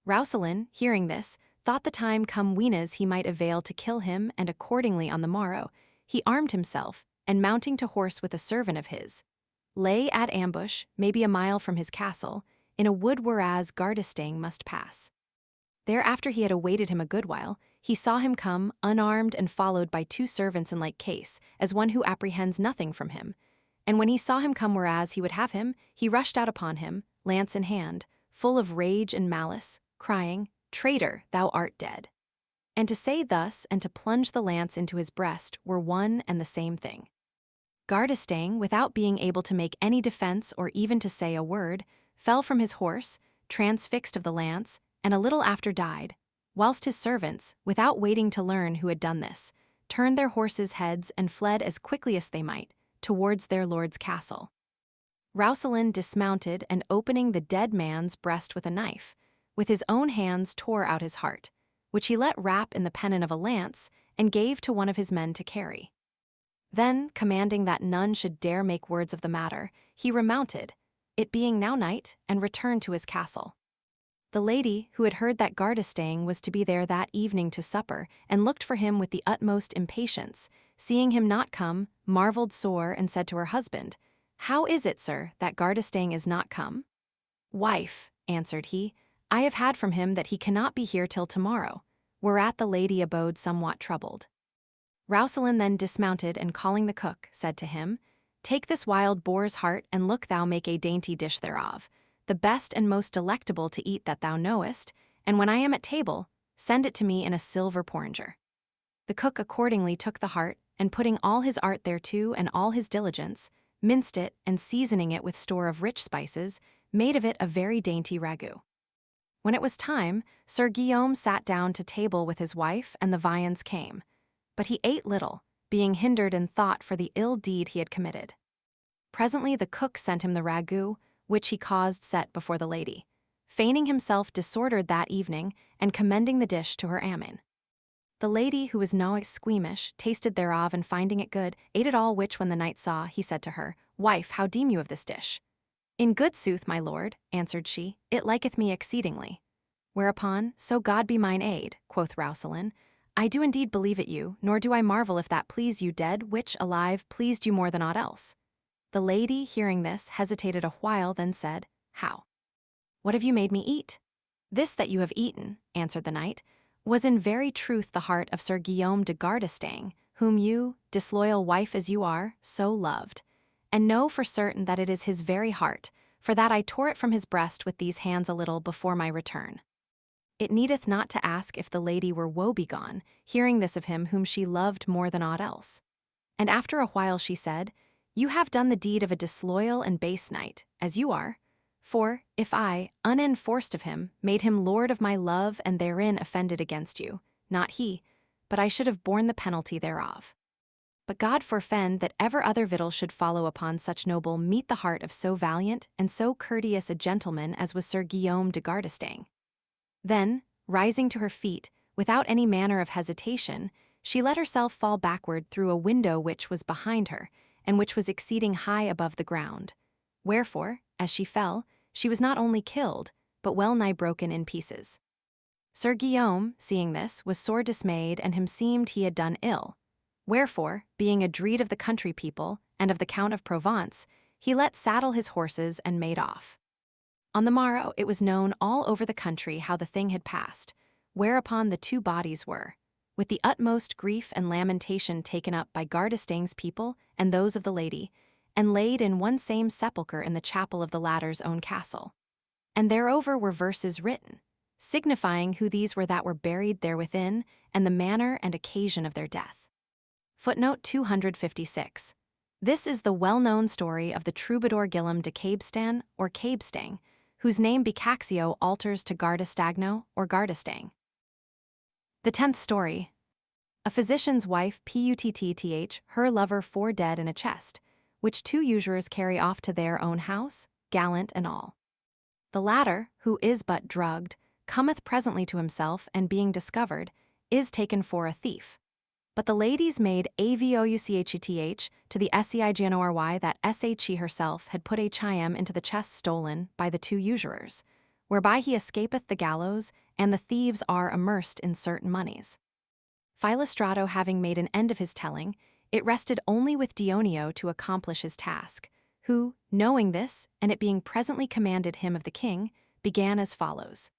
Roussillon, hearing this, thought the time come weenas he might avail to kill him, and accordingly on the morrow, he armed himself, and mounting to horse with a servant of his, lay at ambush, maybe a mile from his castle, in a wood whereas Gardestang must pass. There after he had awaited him a good while, he saw him come, unarmed and followed by 2 servants in like case, as one who apprehends nothing from him. And when he saw him come whereas he would have him, he rushed out upon him, lance in hand, full of rage and malice, crying, "Traitor, thou art dead." And to say thus and to plunge the lance into his breast were one and the same thing. Gardestang, without being able to make any defense or even to say a word, fell from his horse, transfixed of the lance, and a little after died, whilst his servants, without waiting to learn who had done this, turned their horses' heads and fled as quickly as they might, towards their lord's castle. Roussillon dismounted and opening the dead man's breast with a knife, with his own hands tore out his heart, which he let wrap in the pennon of a lance and gave to one of his men to carry. Then, commanding that none should dare make words of the matter, he remounted, it being now night, and returned to his castle. The lady, who had heard that Gardestang was to be there that evening to supper, and looked for him with the utmost impatience, seeing him not come, marveled sore, and said to her husband, "How is it, sir, that Gardestang is not come?" "Wife," answered he, "I have had from him that he cannot be here till tomorrow," whereat the lady abode somewhat troubled. Roussillon then dismounted, and calling the cook, said to him, "Take this wild boar's heart, and look thou make a dainty dish thereof, the best and most delectable to eat that thou knowest, and when I am at table, send it to me in a silver porringer." The cook accordingly took the heart, and putting all his art thereto and all his diligence, minced it, and seasoning it with store of rich spices, made of it a very dainty ragout. When it was time, Sir Guillaume sat down to table with his wife, and the viands came. But he ate little, being hindered in thought for the ill deed he had committed. Presently the cook sent him the ragout, which he caused set before the lady, feigning himself disordered that evening, and commending the dish to her amen. The lady, who was no squeamish, tasted thereof, and finding it good, ate it all, which when the knight saw, he said to her, "Wife, how deem you of this dish?" "In good sooth, my lord," answered she, "it liketh me exceedingly." Whereupon, "So God be mine aid," quoth Roussillon, "I do indeed believe it you, nor do I marvel if that please you dead, which, alive, pleased you more than aught else." The lady, hearing this, hesitated a while, then said, "How? What have you made me eat?" "This that you have eaten," answered the knight, "was in very truth the heart of Sir Guillaume de Gardestang, whom you, disloyal wife as you are, so loved. And know for certain that it is his very heart, for that I tore it from his breast with these hands a little before my return." It needeth not to ask if the lady were woebegone, hearing this of him whom she loved more than aught else. And after a while she said, "You have done the deed of a disloyal and base knight, as you are. For, if I, unenforced of him, made him lord of my love and therein offended against you, not he, but I should have borne the penalty thereof. But God forfend that ever other victual should follow upon such noble meet the heart of so valiant and so courteous a gentleman as was Sir Guillaume de Gardestang." Then, rising to her feet, without any manner of hesitation, she let herself fall backward through a window which was behind her, and which was exceeding high above the ground. Wherefore, as she fell, she was not only killed, but well nigh broken in pieces. Sir Guillaume, seeing this, was sore dismayed, and him seemed he had done ill. Wherefore, being adreed of the country people, and of the Count of Provence, he let saddle his horses and made off. On the morrow it was known all over the country how the thing had passed, whereupon the 2 bodies were, with the utmost grief and lamentation, taken up by Gardestang's people and those of the lady, and laid in one same sepulchre in the chapel of the latter's own castle. And thereover were verses written, signifying who these were that were buried therewithin, and the manner and occasion of their death. Footnote 256. This is the well-known story of the troubadour Guillaume de Cabestan, or Cabestang, whose name Boccaccio alters to Gardestagno, or Gardestang. The 10th story. A physician's wife putth her lover 4 dead in a chest, which 2 usurers carry off to their own house, gallant and all. The latter, who is but drugged, cometh presently to himself, and being discovered, is taken for a thief. But the ladies made avoucheth to the seignory that she herself had put a chiam into the chest stolen by the 2 usurers, whereby he escapeth the gallows, and the thieves are immersed in certain moneys. Philostrato having made an end of his telling, it rested only with Dioneo to accomplish his task, who, knowing this, and it being presently commanded him of the king, began as follows.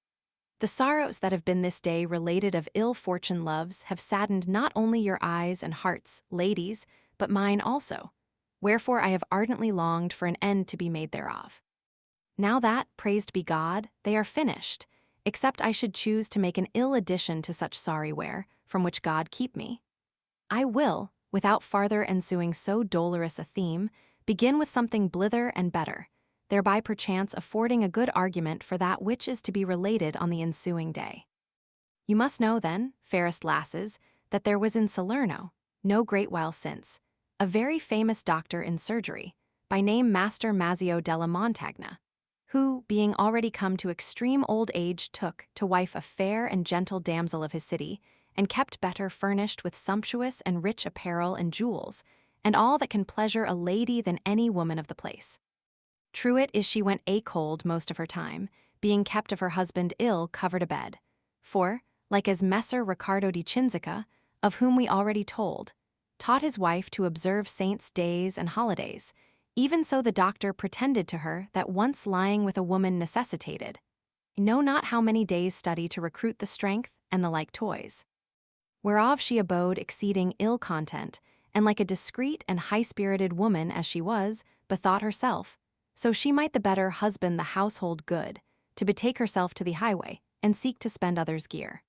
The sorrows that have been this day related of ill-fortune loves have saddened not only your eyes and hearts, ladies, but mine also, wherefore I have ardently longed for an end to be made thereof. Now that, praised be God, they are finished, except I should choose to make an ill addition to such sorry wear, from which God keep me. I will, without farther ensuing so dolorous a theme, begin with something blither and better, thereby perchance affording a good argument for that which is to be related on the ensuing day. You must know, then, fairest lasses, that there was in Salerno, no great while since, a very famous doctor in surgery, by name Master Mazzio della Montagna, who, being already come to extreme old age, took to wife a fair and gentle damsel of his city, and kept better furnished with sumptuous and rich apparel and jewels, and all that can pleasure a lady than any woman of the place. True it is she went a-cold most of her time, being kept of her husband ill covered abed. For, like as Messer Riccardo di Cinzica, of whom we already told, taught his wife to observe saints' days and holidays, even so the doctor pretended to her that once lying with a woman necessitated, I know not how many days' study to recruit the strength and the like toys. Whereof she abode exceeding ill content, and like a discreet and high-spirited woman as she was, bethought herself, so she might the better husband the household good, to betake herself to the highway, and seek to spend others' gear.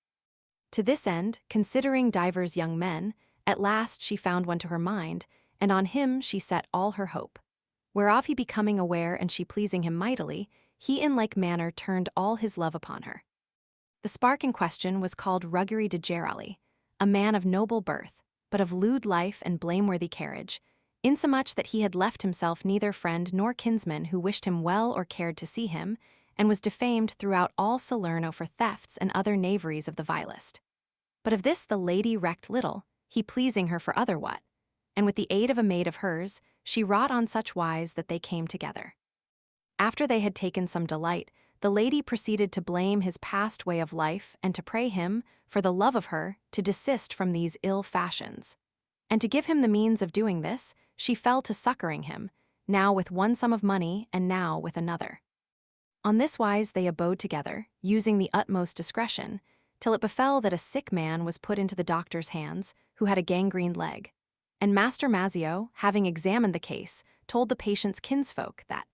To this end, considering divers young men, at last she found one to her mind, and on him she set all her hope. Whereof he becoming aware and she pleasing him mightily, he in like manner turned all his love upon her. The spark in question was called Ruggieri de Gerali, a man of noble birth, but of lewd life and blameworthy carriage, insomuch that he had left himself neither friend nor kinsman who wished him well or cared to see him, and was defamed throughout all Salerno for thefts and other knaveries of the vilest. But of this the lady recked little, he pleasing her for other what, and with the aid of a maid of hers, she wrought on such wise that they came together. After they had taken some delight, the lady proceeded to blame his past way of life and to pray him, for the love of her, to desist from these ill fashions. And to give him the means of doing this, she fell to succoring him, now with one sum of money and now with another. On this wise they abode together, using the utmost discretion, till it befell that a sick man was put into the doctor's hands, who had a gangrened leg. And Master Mazzio, having examined the case, told the patient's kinsfolk that,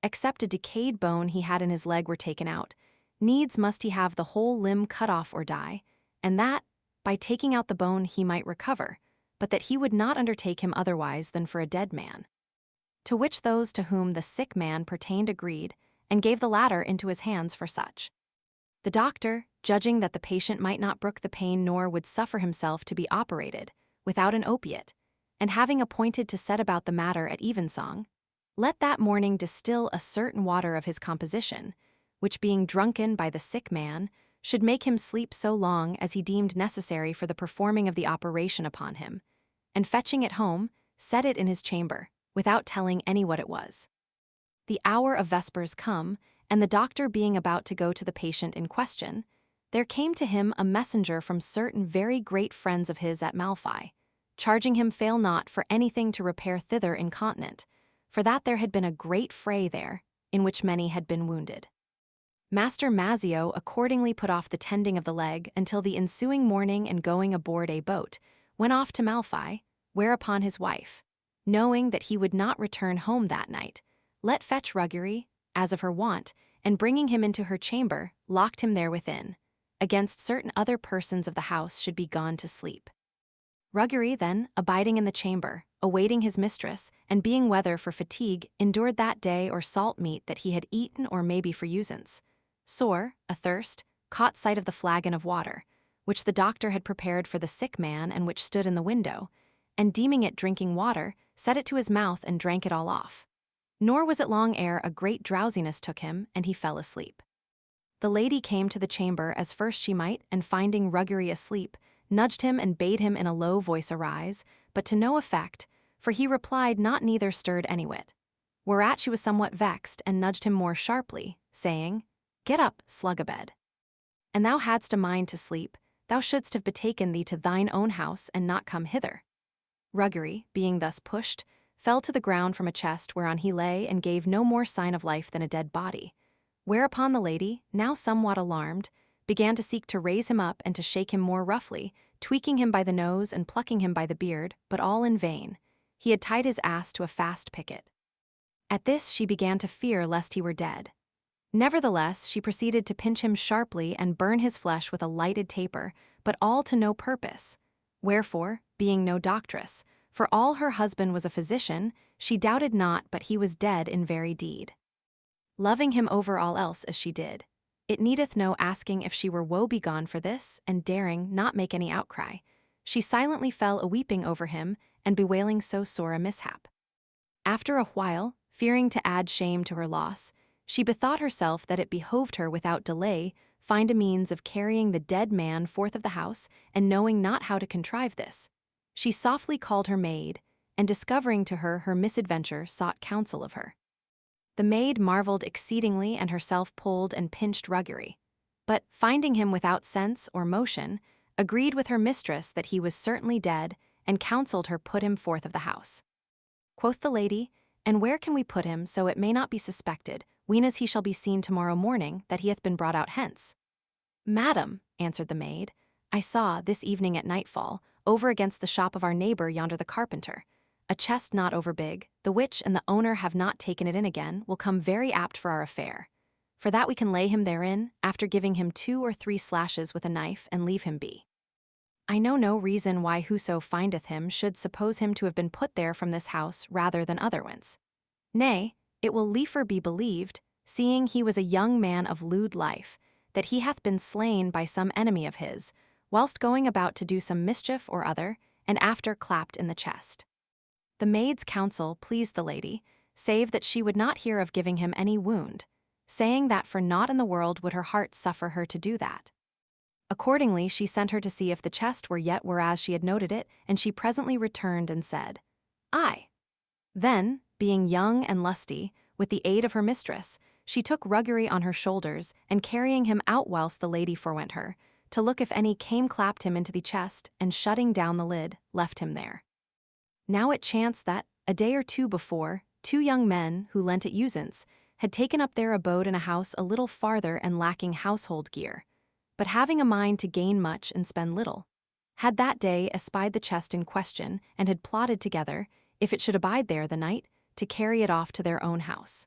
except a decayed bone he had in his leg were taken out, needs must he have the whole limb cut off or die, and that, by taking out the bone he might recover, but that he would not undertake him otherwise than for a dead man. To which those to whom the sick man pertained agreed, and gave the latter into his hands for such. The doctor, judging that the patient might not brook the pain nor would suffer himself to be operated, without an opiate, and having appointed to set about the matter at evensong, let that morning distill a certain water of his composition, which being drunken by the sick man, should make him sleep so long as he deemed necessary for the performing of the operation upon him, and fetching it home, set it in his chamber, without telling any what it was. The hour of vespers come, and the doctor being about to go to the patient in question, there came to him a messenger from certain very great friends of his at Malfi, charging him fail not for anything to repair thither incontinent, for that there had been a great fray there, in which many had been wounded. Master Mazzio accordingly put off the tending of the leg until the ensuing morning, and going aboard a boat, went off to Malfi, whereupon his wife, knowing that he would not return home that night, let fetch Ruggieri, as of her wont, and bringing him into her chamber, locked him there within, against certain other persons of the house should be gone to sleep. Ruggieri then, abiding in the chamber, awaiting his mistress, and being whether for fatigue, endured that day or salt meat that he had eaten or maybe for usance, sore, athirst, caught sight of the flagon of water, which the doctor had prepared for the sick man and which stood in the window, and deeming it drinking water, set it to his mouth and drank it all off. Nor was it long ere a great drowsiness took him, and he fell asleep. The lady came to the chamber as first she might, and finding Ruggieri asleep, nudged him and bade him in a low voice arise, but to no effect, for he replied not, neither stirred any whit. Whereat she was somewhat vexed, and nudged him more sharply, saying, Get up, slug a bed. And thou hadst a mind to sleep, thou shouldst have betaken thee to thine own house and not come hither. Ruggery, being thus pushed, fell to the ground from a chest whereon he lay and gave no more sign of life than a dead body. Whereupon the lady, now somewhat alarmed, began to seek to raise him up and to shake him more roughly, tweaking him by the nose and plucking him by the beard, but all in vain. He had tied his ass to a fast picket. At this she began to fear lest he were dead. Nevertheless, she proceeded to pinch him sharply and burn his flesh with a lighted taper, but all to no purpose. Wherefore, being no doctress, for all her husband was a physician, she doubted not but he was dead in very deed. Loving him over all else as she did, it needeth no asking if she were woe-begone for this, and daring not make any outcry, she silently fell a-weeping over him, and bewailing so sore a mishap. After a while, fearing to add shame to her loss, she bethought herself that it behoved her without delay find a means of carrying the dead man forth of the house, and knowing not how to contrive this, she softly called her maid, and discovering to her her misadventure sought counsel of her. The maid marveled exceedingly and herself pulled and pinched Ruggery, but, finding him without sense or motion, agreed with her mistress that he was certainly dead, and counselled her put him forth of the house. Quoth the lady, "And where can we put him so it may not be suspected, weenas he shall be seen tomorrow morning that he hath been brought out hence?" "Madam," answered the maid, "I saw, this evening at nightfall, over against the shop of our neighbour yonder the carpenter, a chest not over big, the which and the owner have not taken it in again, will come very apt for our affair. For that we can lay him therein, after giving him 2 or 3 slashes with a knife, and leave him be. I know no reason why whoso findeth him should suppose him to have been put there from this house rather than other ones. Nay, it will liefer be believed, seeing he was a young man of lewd life, that he hath been slain by some enemy of his, whilst going about to do some mischief or other, and after clapped in the chest." The maid's counsel pleased the lady, save that she would not hear of giving him any wound, saying that for naught in the world would her heart suffer her to do that. Accordingly, she sent her to see if the chest were yet whereas she had noted it, and she presently returned and said, "Aye." Then, being young and lusty, with the aid of her mistress, she took Ruggery on her shoulders, and carrying him out whilst the lady forewent her, to look if any came clapped him into the chest, and shutting down the lid, left him there. Now it chanced that, a day or 2 before, 2 young men, who lent at usance, had taken up their abode in a house a little farther and lacking household gear, but having a mind to gain much and spend little, had that day espied the chest in question, and had plotted together, if it should abide there the night, to carry it off to their own house.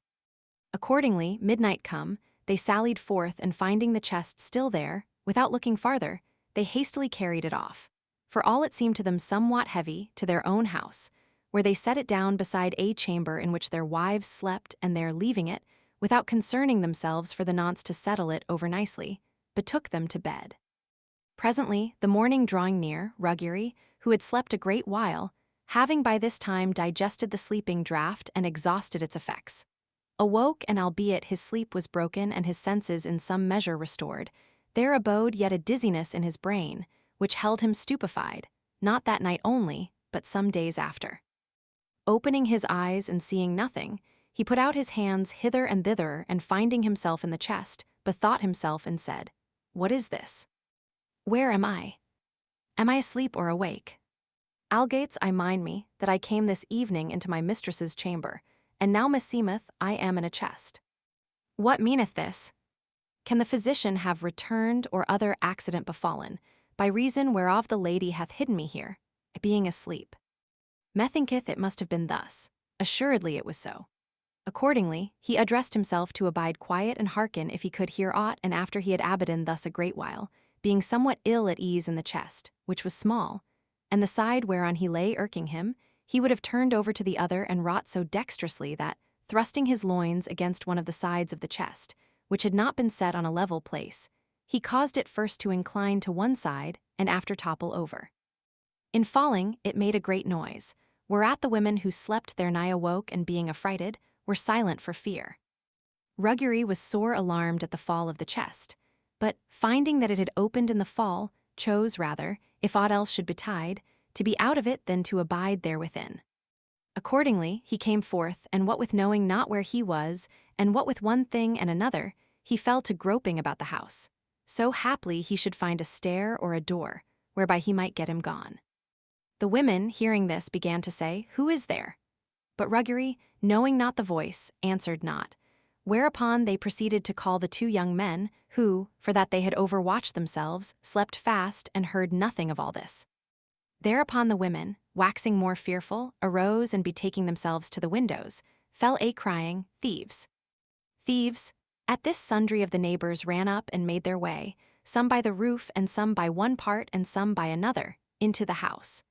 Accordingly, midnight come, they sallied forth, and finding the chest still there, without looking farther, they hastily carried it off, for all it seemed to them somewhat heavy, to their own house, where they set it down beside a chamber in which their wives slept, and there leaving it, without concerning themselves for the nonce to settle it over nicely, betook them to bed. Presently, the morning drawing near, Ruggery, who had slept a great while, having by this time digested the sleeping draught and exhausted its effects, awoke, and albeit his sleep was broken and his senses in some measure restored, there abode yet a dizziness in his brain, which held him stupefied, not that night only, but some days after. Opening his eyes and seeing nothing, he put out his hands hither and thither, and finding himself in the chest, bethought himself and said, "What is this? Where am I? Am I asleep or awake? Algates, I mind me, that I came this evening into my mistress's chamber, and now meseemeth I am in a chest. What meaneth this? Can the physician have returned or other accident befallen, by reason whereof the lady hath hidden me here, being asleep? Methinketh it must have been thus. Assuredly it was so." Accordingly, he addressed himself to abide quiet and hearken if he could hear aught, and after he had abidden thus a great while, being somewhat ill at ease in the chest, which was small, and the side whereon he lay irking him, he would have turned over to the other and wrought so dexterously that, thrusting his loins against one of the sides of the chest, which had not been set on a level place, he caused it first to incline to one side and after topple over. In falling, it made a great noise, whereat the women who slept there nigh awoke, and being affrighted, were silent for fear. Ruggery was sore alarmed at the fall of the chest, but, finding that it had opened in the fall, chose rather, if aught else should betide, to be out of it than to abide there within. Accordingly, he came forth, and what with knowing not where he was, and what with one thing and another, he fell to groping about the house, so haply he should find a stair or a door, whereby he might get him gone. The women, hearing this, began to say, "Who is there?" But Ruggery, knowing not the voice, answered not, whereupon they proceeded to call the two young men, who, for that they had overwatched themselves, slept fast and heard nothing of all this. Thereupon the women, waxing more fearful, arose and betaking themselves to the windows, fell a-crying, "Thieves! Thieves!" At this sundry of the neighbors ran up and made their way, some by the roof and some by one part and some by another, into the house.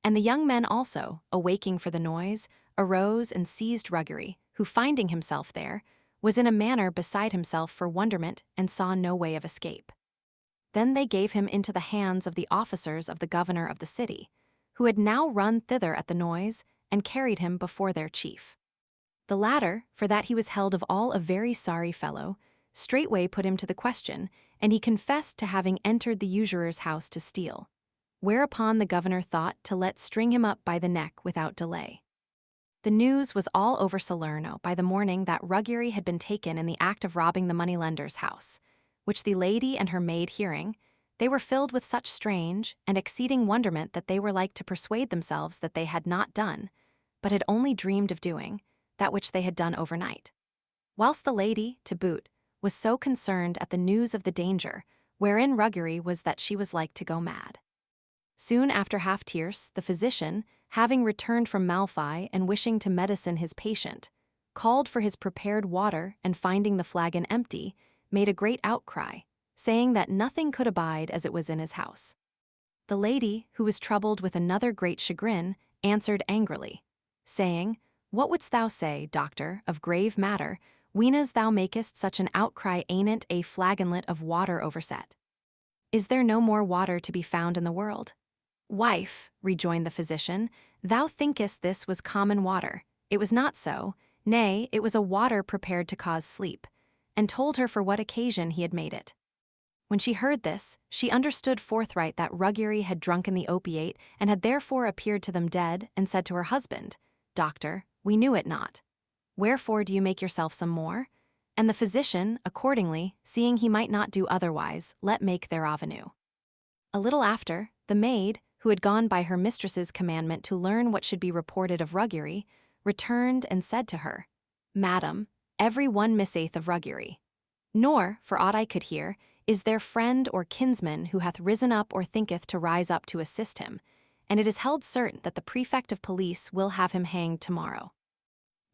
And the young men also, awaking for the noise, arose and seized Ruggery, who finding himself there, was in a manner beside himself for wonderment and saw no way of escape. Then they gave him into the hands of the officers of the governor of the city, who had now run thither at the noise, and carried him before their chief. The latter, for that he was held of all a very sorry fellow, straightway put him to the question, and he confessed to having entered the usurer's house to steal. Whereupon the governor thought to let string him up by the neck without delay. The news was all over Salerno by the morning that Ruggery had been taken in the act of robbing the moneylender's house, which the lady and her maid hearing, they were filled with such strange and exceeding wonderment that they were like to persuade themselves that they had not done, but had only dreamed of doing, that which they had done overnight. Whilst the lady, to boot, was so concerned at the news of the danger, wherein Ruggery was that she was like to go mad. Soon after half tierce, the physician, having returned from Malfi and wishing to medicine his patient, called for his prepared water and finding the flagon empty, made a great outcry, saying that nothing could abide as it was in his house. The lady, who was troubled with another great chagrin, answered angrily, saying, "What wouldst thou say, doctor, of grave matter, weenas thou makest such an outcry anent a flagonlet of water overset? Is there no more water to be found in the world?" "Wife," rejoined the physician, "thou thinkest this was common water. It was not so, nay, it was a water prepared to cause sleep," and told her for what occasion he had made it. When she heard this, she understood forthright that Ruggery had drunken the opiate and had therefore appeared to them dead, and said to her husband, "Doctor, we knew it not. Wherefore do you make yourself some more?" And the physician, accordingly, seeing he might not do otherwise, let make their avenue. A little after, the maid, who had gone by her mistress's commandment to learn what should be reported of Ruggery, returned and said to her, "Madam, every one missaith of Ruggery. Nor, for aught I could hear, is there friend or kinsman who hath risen up or thinketh to rise up to assist him, and it is held certain that the prefect of police will have him hanged tomorrow.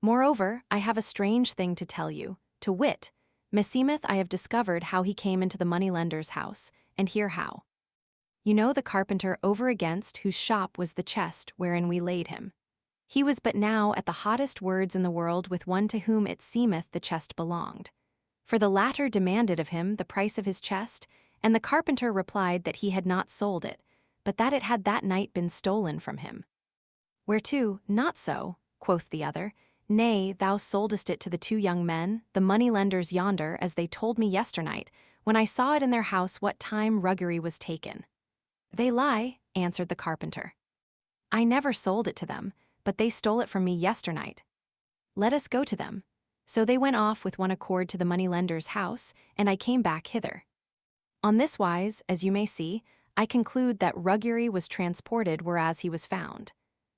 Moreover, I have a strange thing to tell you, to wit, meseemeth I have discovered how he came into the moneylender's house, and hear how. You know the carpenter over against whose shop was the chest wherein we laid him. He was but now at the hottest words in the world with one to whom it seemeth the chest belonged. For the latter demanded of him the price of his chest, and the carpenter replied that he had not sold it, but that it had that night been stolen from him. Whereto, not so, quoth the other, nay, thou soldest it to the two young men, the moneylenders yonder, as they told me yesternight, when I saw it in their house what time Ruggery was taken. They lie, answered the carpenter. I never sold it to them, but they stole it from me yesternight. Let us go to them. So they went off with one accord to the moneylender's house, and I came back hither. On this wise, as you may see, I conclude that Ruggery was transported whereas he was found.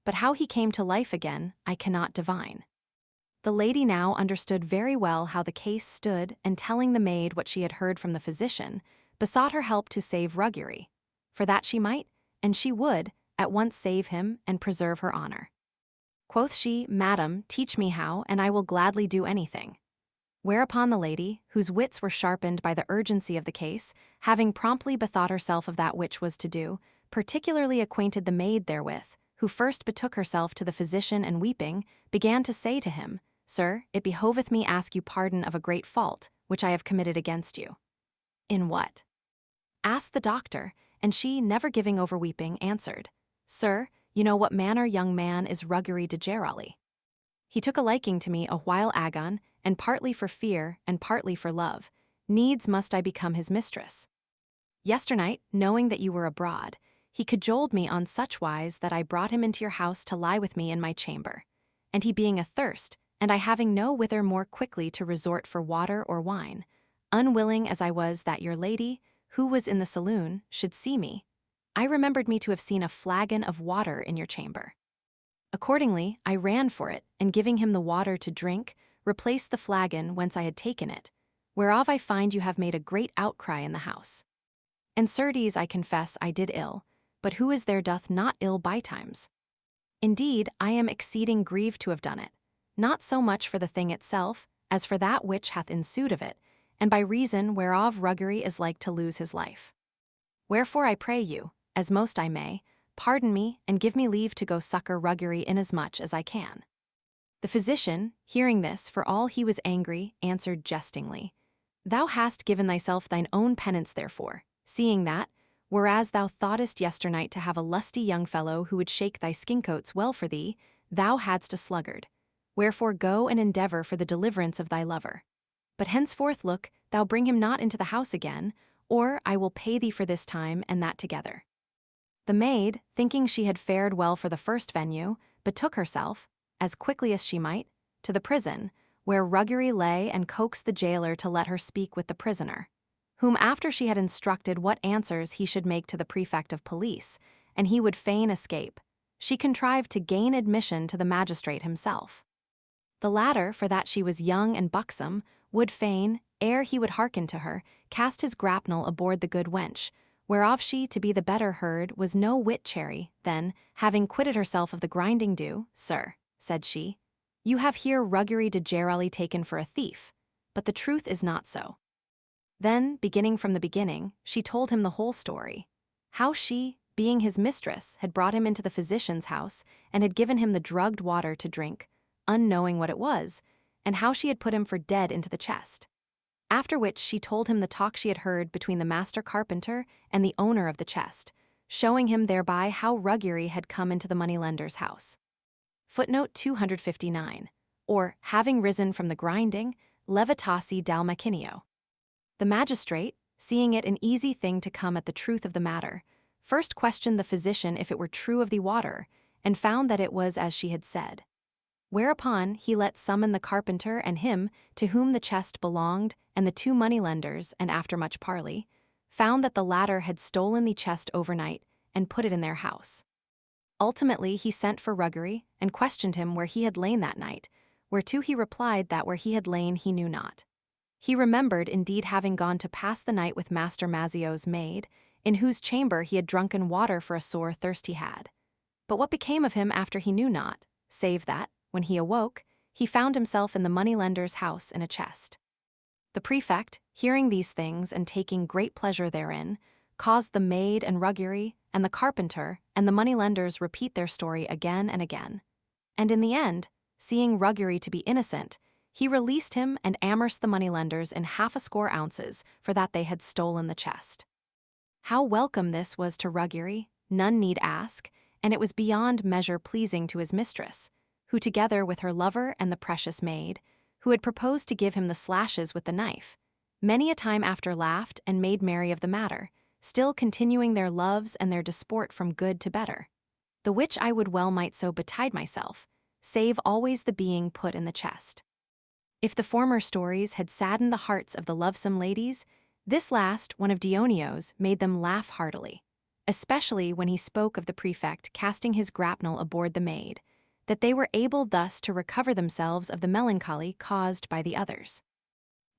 But how he came to life again, I cannot divine. The lady now understood very well how the case stood, and telling the maid what she had heard from the physician, besought her help to save Ruggery, for that she might, and she would, at once save him and preserve her honor. Quoth she, "Madam, teach me how, and I will gladly do anything." Whereupon the lady, whose wits were sharpened by the urgency of the case, having promptly bethought herself of that which was to do, particularly acquainted the maid therewith, who first betook herself to the physician and weeping, began to say to him, "Sir, it behoveth me ask you pardon of a great fault, which I have committed against you." "In what?" asked the doctor, and she, never giving over weeping, answered, "Sir, you know what manner young man is Ruggery de Gerali. He took a liking to me a while agone, and partly for fear and partly for love, needs must I become his mistress. Yesternight, knowing that you were abroad, he cajoled me on such wise that I brought him into your house to lie with me in my chamber, and he being athirst, and I having no whither more quickly to resort for water or wine, Unwilling as I was that your lady, who was in the saloon, should see me, I remembered me to have seen a flagon of water in your chamber. Accordingly, I ran for it, and giving him the water to drink, replaced the flagon whence I had taken it, whereof I find you have made a great outcry in the house. And certes, I confess I did ill, but who is there doth not ill bytimes? Indeed, I am exceeding grieved to have done it, not so much for the thing itself, as for that which hath ensued of it, and by reason whereof Ruggery is like to lose his life. Wherefore I pray you, as most I may, pardon me, and give me leave to go succor Ruggery inasmuch as I can. The physician, hearing this, for all he was angry, answered jestingly, Thou hast given thyself thine own penance therefore, seeing that, whereas thou thoughtest yesternight to have a lusty young fellow who would shake thy skincoats well for thee, thou hadst a sluggard. Wherefore go and endeavor for the deliverance of thy lover. But henceforth look, thou bring him not into the house again, or I will pay thee for this time and that together. The maid, thinking she had fared well for the first venue, betook herself, as quickly as she might, to the prison, where Ruggery lay and coaxed the jailer to let her speak with the prisoner, whom after she had instructed what answers he should make to the prefect of police, and he would fain escape, she contrived to gain admission to the magistrate himself. The latter, for that she was young and buxom, would fain, ere he would hearken to her, cast his grapnel aboard the good wench, whereof she, to be the better heard, was no whit chary. Then, having quitted herself of the grinding dew, Sir, said she, you have here Ruggery de Gerali taken for a thief, but the truth is not so. Then, beginning from the beginning, she told him the whole story, how she, being his mistress, had brought him into the physician's house and had given him the drugged water to drink, unknowing what it was, and how she had put him for dead into the chest. After which she told him the talk she had heard between the master carpenter and the owner of the chest, showing him thereby how Ruggery had come into the moneylender's house. Footnote 259, or having risen from the grinding, levitatsi dal machinio. The magistrate, seeing it an easy thing to come at the truth of the matter, first questioned the physician if it were true of the water, and found that it was as she had said. Whereupon he let summon the carpenter and him to whom the chest belonged, and the two moneylenders, and after much parley, found that the latter had stolen the chest overnight and put it in their house. Ultimately he sent for Ruggery and questioned him where he had lain that night, whereto he replied that where he had lain he knew not. He remembered indeed having gone to pass the night with Master Mazzio's maid, in whose chamber he had drunken water for a sore thirst he had. But what became of him after he knew not, save that, when he awoke, he found himself in the moneylender's house in a chest. The prefect, hearing these things and taking great pleasure therein, caused the maid and Ruggery and the carpenter and the moneylenders repeat their story again and again. And in the end, seeing Ruggery to be innocent, he released him and amerced the moneylenders in 60 ounces for that they had stolen the chest. How welcome this was to Ruggery, none need ask, and it was beyond measure pleasing to his mistress, who together with her lover and the precious maid, who had proposed to give him the slashes with the knife, many a time after laughed and made merry of the matter, still continuing their loves and their disport from good to better. The which I would well might so betide myself, save always the being put in the chest. If the former stories had saddened the hearts of the lovesome ladies, this last, one of Dionio's, made them laugh heartily, especially when he spoke of the prefect casting his grapnel aboard the maid, that they were able thus to recover themselves of the melancholy caused by the others.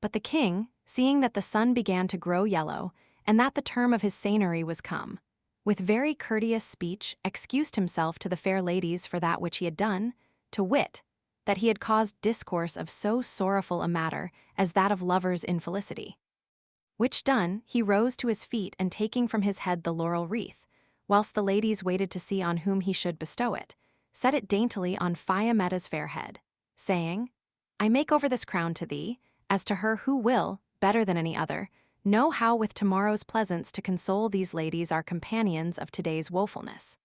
But the king, seeing that the sun began to grow yellow, and that the term of his seigneury was come, with very courteous speech excused himself to the fair ladies for that which he had done, to wit, that he had caused discourse of so sorrowful a matter as that of lovers' infelicity. Which done, he rose to his feet and taking from his head the laurel wreath, whilst the ladies waited to see on whom he should bestow it, set it daintily on Fiametta's fair head, saying, I make over this crown to thee, as to her who will, better than any other, know how with tomorrow's pleasance to console these ladies our companions of today's woefulness.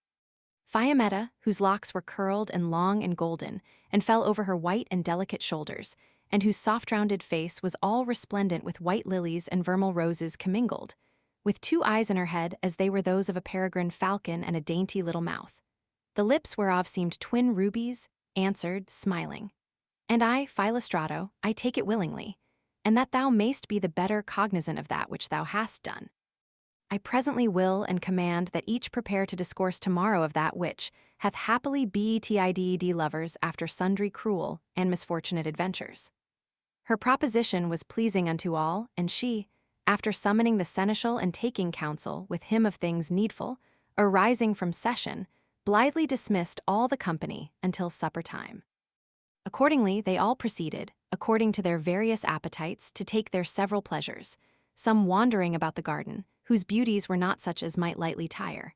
Fiametta, whose locks were curled and long and golden, and fell over her white and delicate shoulders, and whose soft-rounded face was all resplendent with white lilies and vermeil roses commingled, with 2 eyes in her head as they were those of a peregrine falcon and a dainty little mouth, the lips whereof seemed twin rubies, answered, smiling, And I, Philostrato, I take it willingly, and that thou mayst be the better cognizant of that which thou hast done. I presently will and command that each prepare to discourse tomorrow of that which hath happily betided lovers after sundry cruel and misfortunate adventures. Her proposition was pleasing unto all, and she, after summoning the seneschal and taking counsel with him of things needful, arising from session, blithely dismissed all the company until supper time. Accordingly, they all proceeded, according to their various appetites, to take their several pleasures, some wandering about the garden, whose beauties were not such as might lightly tire,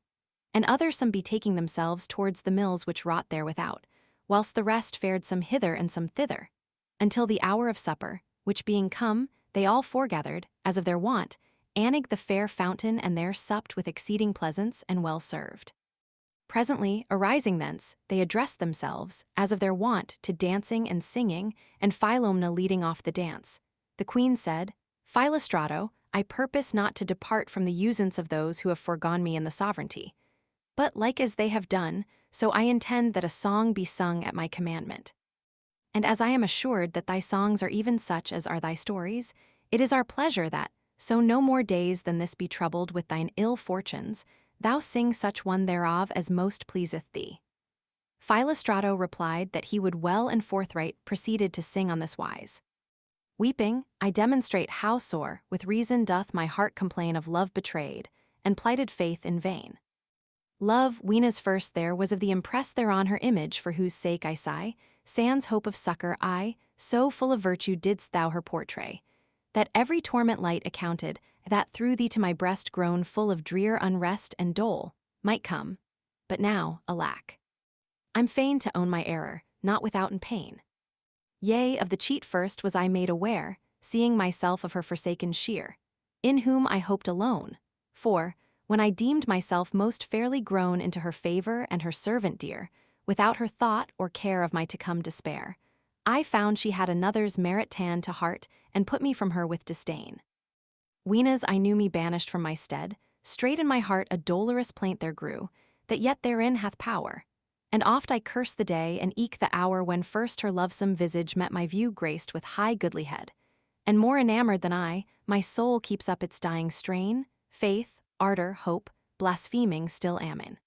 and others some betaking themselves towards the mills which wrought there without, whilst the rest fared some hither and some thither, until the hour of supper, which being come, they all foregathered, as of their wont, aniged the fair fountain, and there supped with exceeding pleasance and well served. Presently, arising thence, they addressed themselves, as of their wont, to dancing and singing, and Philomela leading off the dance. The queen said, Philostrato, I purpose not to depart from the usance of those who have foregone me in the sovereignty. But like as they have done, so I intend that a song be sung at my commandment. And as I am assured that thy songs are even such as are thy stories, it is our pleasure that, so no more days than this be troubled with thine ill fortunes, thou sing such one thereof as most pleaseth thee. Philostrato replied that he would well and forthright proceeded to sing on this wise. Weeping, I demonstrate how sore, with reason doth my heart complain of love betrayed, and plighted faith in vain. Love, Wena's first there was of the impress thereon her image, for whose sake I sigh, sans hope of succor I, so full of virtue didst thou her portray, that every torment light accounted, that through thee to my breast grown full of drear unrest and dole, might come. But now, alack! I'm fain to own my error, not withouten pain. Yea, of the cheat first was I made aware, seeing myself of her forsaken sheer, in whom I hoped alone, for, when I deemed myself most fairly grown into her favor and her servant dear, without her thought or care of my to-come despair, I found she had another's merit tan to heart, and put me from her with disdain. Weenas I knew me banished from my stead, straight in my heart a dolorous plaint there grew, that yet therein hath power, and oft I curse the day and eke the hour when first her lovesome visage met my view graced with high goodlihead, and more enamored than I, my soul keeps up its dying strain, faith, ardor, hope, blaspheming still amen.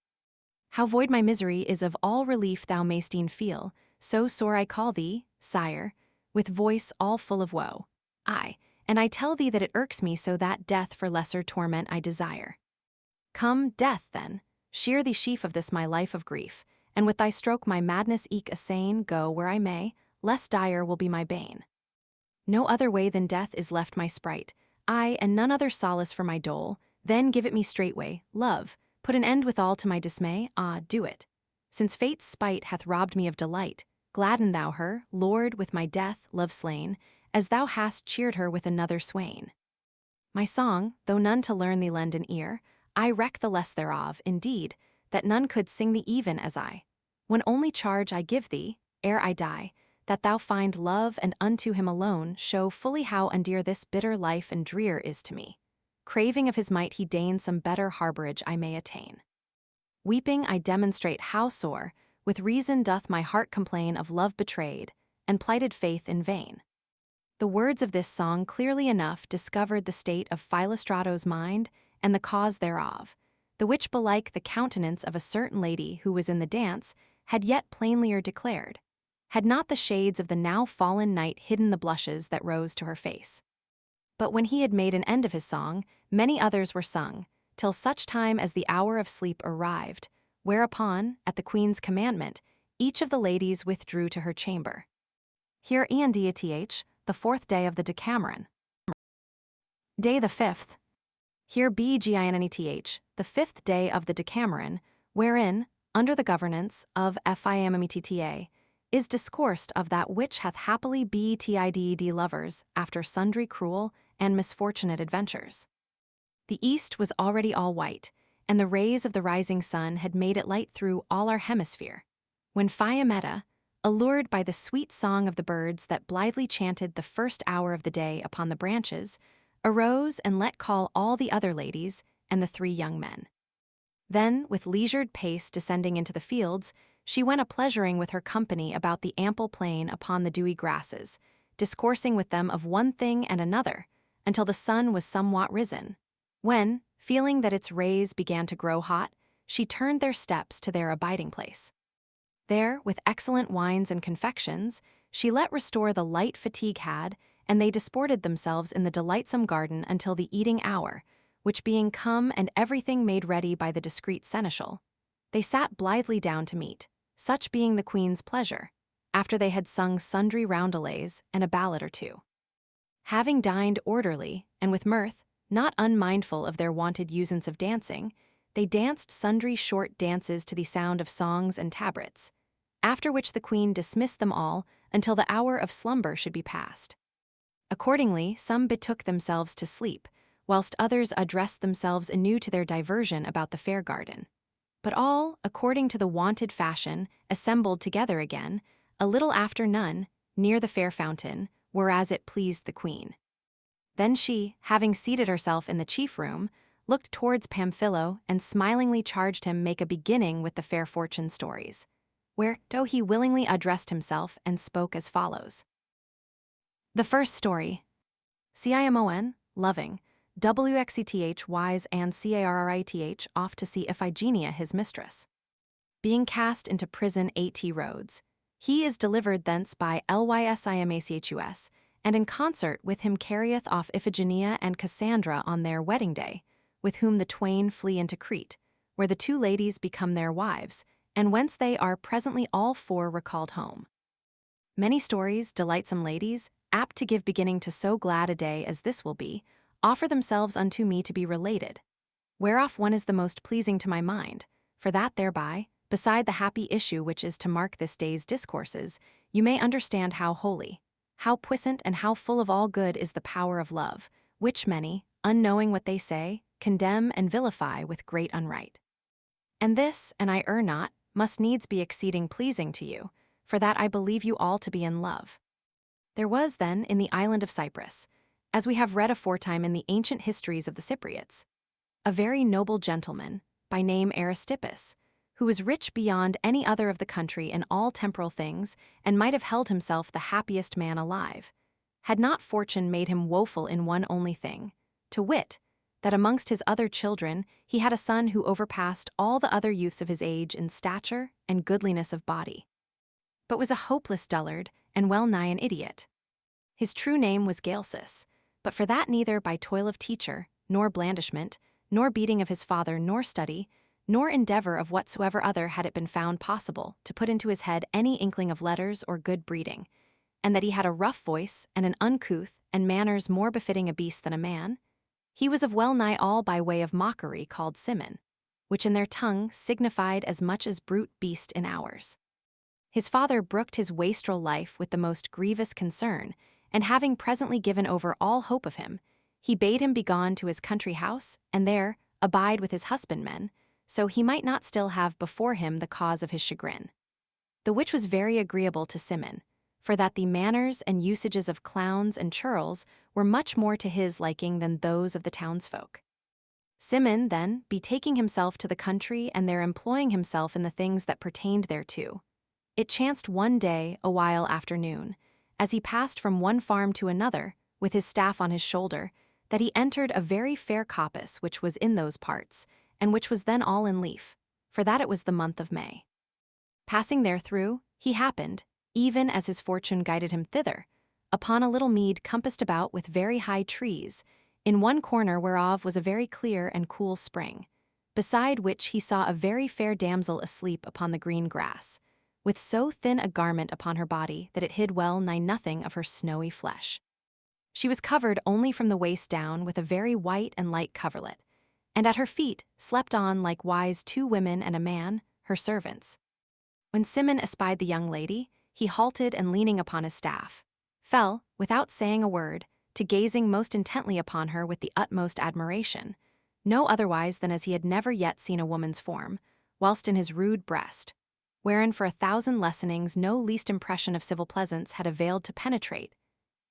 How void my misery is of all relief thou mayst e'en feel, so sore I call thee, sire, with voice all full of woe. Aye, and I tell thee that it irks me so that death for lesser torment I desire. Come, death, then, shear the sheaf of this my life of grief, and with thy stroke my madness eke assane, go where I may, less dire will be my bane. No other way than death is left my sprite, I, and none other solace for my dole, then give it me straightway, love, put an end withal to my dismay, ah, do it. Since fate's spite hath robbed me of delight, gladden thou her, Lord, with my death, love slain, as thou hast cheered her with another swain. My song, though none to learn thee lend an ear, I reck the less thereof, indeed, that none could sing thee even as I. When only charge I give thee, ere I die, that thou find love and unto him alone show fully how undear this bitter life and drear is to me. Craving of his might he deign some better harborage I may attain. Weeping I demonstrate how sore, with reason doth my heart complain of love betrayed, and plighted faith in vain. The words of this song clearly enough discovered the state of Philostrato's mind and the cause thereof, the which belike the countenance of a certain lady who was in the dance had yet plainlier declared, had not the shades of the now fallen night hidden the blushes that rose to her face. But when he had made an end of his song, many others were sung, till such time as the hour of sleep arrived, whereupon, at the queen's commandment, each of the ladies withdrew to her chamber. Here ENDATH, the 4th day of the Decameron. Day the 5th. Here BGINNETH, the 5th day of the Decameron, wherein, under the governance of FIMMETTA, is discoursed of that which hath happily betided lovers after sundry cruel and misfortunate adventures. The east was already all white, and the rays of the rising sun had made it light through all our hemisphere, when Phiametta, allured by the sweet song of the birds that blithely chanted the first hour of the day upon the branches, arose and let call all the other ladies and the 3 young men. Then, with leisured pace descending into the fields, she went a-pleasuring with her company about the ample plain upon the dewy grasses, discoursing with them of one thing and another, until the sun was somewhat risen, when, feeling that its rays began to grow hot, she turned their steps to their abiding place. There, with excellent wines and confections, she let restore the light fatigue had, and they disported themselves in the delightsome garden until the eating hour, which being come and everything made ready by the discreet seneschal, they sat blithely down to meat, such being the queen's pleasure, after they had sung sundry roundelays and a ballad or two. Having dined orderly, and with mirth, not unmindful of their wonted usance of dancing, they danced sundry short dances to the sound of songs and tabrets, after which the queen dismissed them all until the hour of slumber should be past. Accordingly, some betook themselves to sleep, whilst others addressed themselves anew to their diversion about the fair garden. But all, according to the wonted fashion, assembled together again, a little after none, near the fair fountain, whereas it pleased the queen. Then she, having seated herself in the chief room, looked towards Pamphilo and smilingly charged him make a beginning with the fair fortune stories, where, though he willingly addressed himself and spoke as follows. The first story. Cimon, loving, Wxeth wise and Carrith off to see Iphigenia his mistress. Being cast into prison 80 roads, he is delivered thence by Lysimachus, and in concert with him carrieth off Iphigenia and Cassandra on their wedding day, with whom the twain flee into Crete, where the two ladies become their wives, and whence they are presently all four recalled home. Many stories, delightsome ladies, apt to give beginning to so glad a day as this will be, offer themselves unto me to be related, whereof one is the most pleasing to my mind, for that thereby, beside the happy issue which is to mark this day's discourses, you may understand how holy, how puissant and how full of all good is the power of love, which many, unknowing what they say, condemn and vilify with great unright. And this, and I err not, must needs be exceeding pleasing to you, for that I believe you all to be in love. There was then in the island of Cyprus, as we have read aforetime in the ancient histories of the Cypriots, a very noble gentleman, by name Aristippus, who was rich beyond any other of the country in all temporal things, and might have held himself the happiest man alive, had not fortune made him woeful in one only thing, to wit, that amongst his other children he had a son who overpassed all the other youths of his age in stature and goodliness of body, but was a hopeless dullard and well nigh an idiot. His true name was Galsus, but for that neither by toil of teacher, nor blandishment, nor beating of his father, nor study, nor endeavor of whatsoever other had it been found possible to put into his head any inkling of letters or good breeding, and that he had a rough voice and an uncouth and manners more befitting a beast than a man, he was of well nigh all by way of mockery called Simon, which in their tongue signified as much as brute beast in ours. His father brooked his wastrel life with the most grievous concern, and having presently given over all hope of him, he bade him begone to his country house, and there abide with his husbandmen, so he might not still have before him the cause of his chagrin. The which was very agreeable to Simon, for that the manners and usages of clowns and churls were much more to his liking than those of the townsfolk. Simon, then, betaking himself to the country and there employing himself in the things that pertained thereto, it chanced one day, a while after noon, as he passed from one farm to another, with his staff on his shoulder, that he entered a very fair coppice which was in those parts, and which was then all in leaf, for that it was the month of May. Passing therethrough, he happened, even as his fortune guided him thither, upon a little mead compassed about with very high trees, in one corner whereof was a very clear and cool spring, beside which he saw a very fair damsel asleep upon the green grass, with so thin a garment upon her body that it hid well nigh nothing of her snowy flesh. She was covered only from the waist down with a very white and light coverlet, and at her feet slept on likewise two women and a man, her servants. When Simon espied the young lady, he halted and leaning upon his staff, fell, without saying a word, to gazing most intently upon her with the utmost admiration, no otherwise than as he had never yet seen a woman's form, whilst in his rude breast, wherein for 1,000 lessenings no least impression of civil pleasance had availed to penetrate,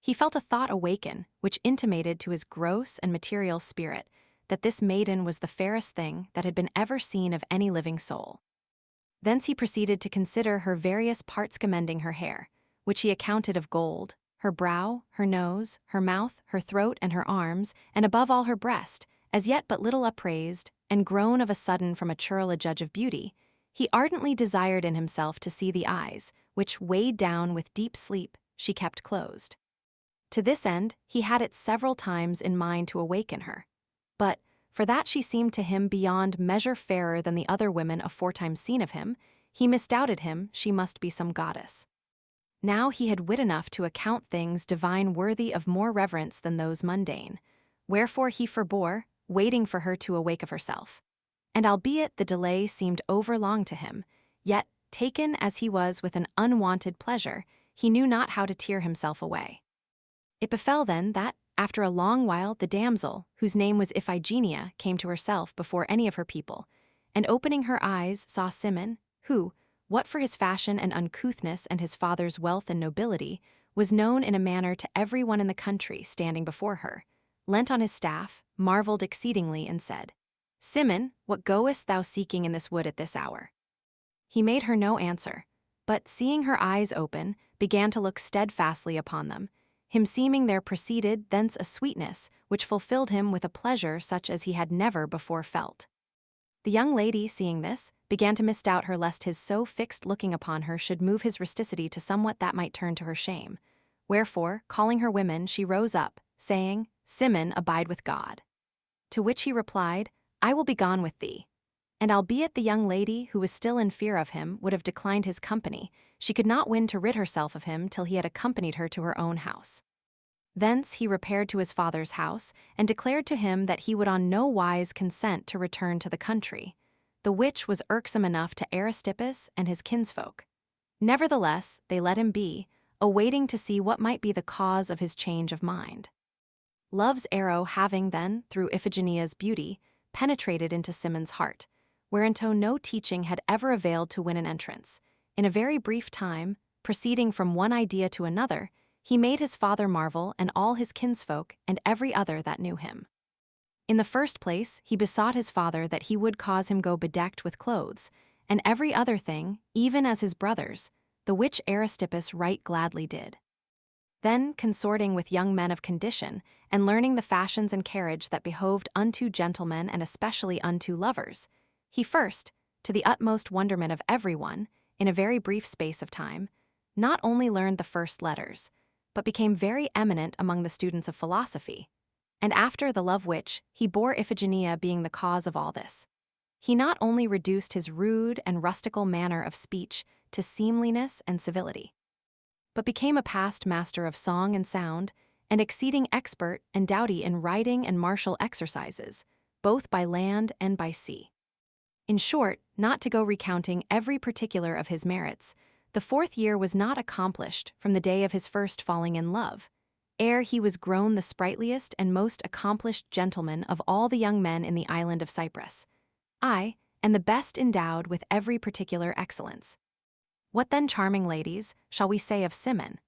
he felt a thought awaken which intimated to his gross and material spirit that this maiden was the fairest thing that had been ever seen of any living soul. Thence he proceeded to consider her various parts, commending her hair, which he accounted of gold, her brow, her nose, her mouth, her throat, and her arms, and above all her breast, as yet but little upraised, and grown of a sudden from a churl a judge of beauty, he ardently desired in himself to see the eyes, which, weighed down with deep sleep, she kept closed. To this end, he had it several times in mind to awaken her. But, for that she seemed to him beyond measure fairer than the other women aforetime seen of him, he misdoubted him she must be some goddess. Now he had wit enough to account things divine worthy of more reverence than those mundane, wherefore he forbore, waiting for her to awake of herself. And albeit the delay seemed overlong to him, yet, taken as he was with an unwonted pleasure, he knew not how to tear himself away. It befell then that, after a long while, the damsel, whose name was Iphigenia, came to herself before any of her people, and opening her eyes saw Simon, who, what for his fashion and uncouthness and his father's wealth and nobility, was known in a manner to every one in the country standing before her, leant on his staff, marveled exceedingly, and said, "Simon, what goest thou seeking in this wood at this hour?" He made her no answer, but, seeing her eyes open, began to look steadfastly upon them. Him seeming there proceeded thence a sweetness which fulfilled him with a pleasure such as he had never before felt. The young lady, seeing this, began to misdoubt her lest his so fixed looking upon her should move his rusticity to somewhat that might turn to her shame. Wherefore, calling her women, she rose up, saying, "Simon, abide with God." To which he replied, "I will be gone with thee." And albeit the young lady, who was still in fear of him, would have declined his company, she could not win to rid herself of him till he had accompanied her to her own house. Thence he repaired to his father's house, and declared to him that he would on no wise consent to return to the country, the which was irksome enough to Aristippus and his kinsfolk. Nevertheless, they let him be, awaiting to see what might be the cause of his change of mind. Love's arrow having then, through Iphigenia's beauty, penetrated into Simon's heart, whereinto no teaching had ever availed to win an entrance, in a very brief time, proceeding from one idea to another, he made his father marvel and all his kinsfolk and every other that knew him. In the first place, he besought his father that he would cause him go bedecked with clothes, and every other thing, even as his brothers, the which Aristippus right gladly did. Then, consorting with young men of condition, and learning the fashions and carriage that behoved unto gentlemen and especially unto lovers, he first, to the utmost wonderment of every one, in a very brief space of time, not only learned the first letters, but became very eminent among the students of philosophy, and after the love which he bore Iphigenia being the cause of all this, he not only reduced his rude and rustical manner of speech to seemliness and civility, but became a past master of song and sound, and exceeding expert and doughty in riding and martial exercises, both by land and by sea. In short, not to go recounting every particular of his merits, the 4th year was not accomplished from the day of his first falling in love, ere he was grown the sprightliest and most accomplished gentleman of all the young men in the island of Cyprus, aye, and the best endowed with every particular excellence. What then, charming ladies, shall we say of Simon?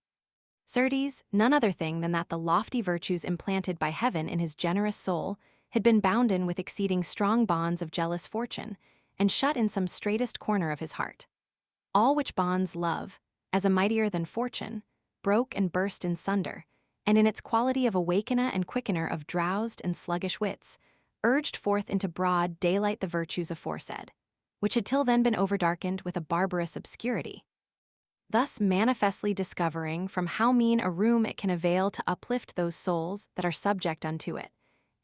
Certes, none other thing than that the lofty virtues implanted by heaven in his generous soul had been bounden with exceeding strong bonds of jealous fortune, and shut in some straitest corner of his heart. All which bonds love, as a mightier than fortune, broke and burst in sunder, and in its quality of awakener and quickener of drowsed and sluggish wits, urged forth into broad daylight the virtues aforesaid, which had till then been overdarkened with a barbarous obscurity, thus manifestly discovering from how mean a room it can avail to uplift those souls that are subject unto it,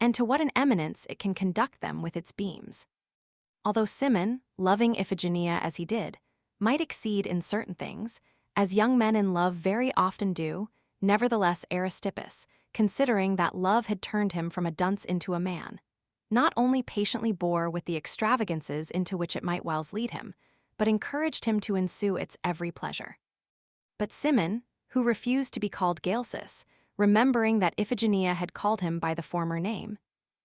and to what an eminence it can conduct them with its beams. Although Simon, loving Iphigenia as he did, might exceed in certain things, as young men in love very often do, nevertheless Aristippus, considering that love had turned him from a dunce into a man, not only patiently bore with the extravagances into which it might whiles lead him, but encouraged him to ensue its every pleasure. But Simon, who refused to be called Galsus, remembering that Iphigenia had called him by the former name,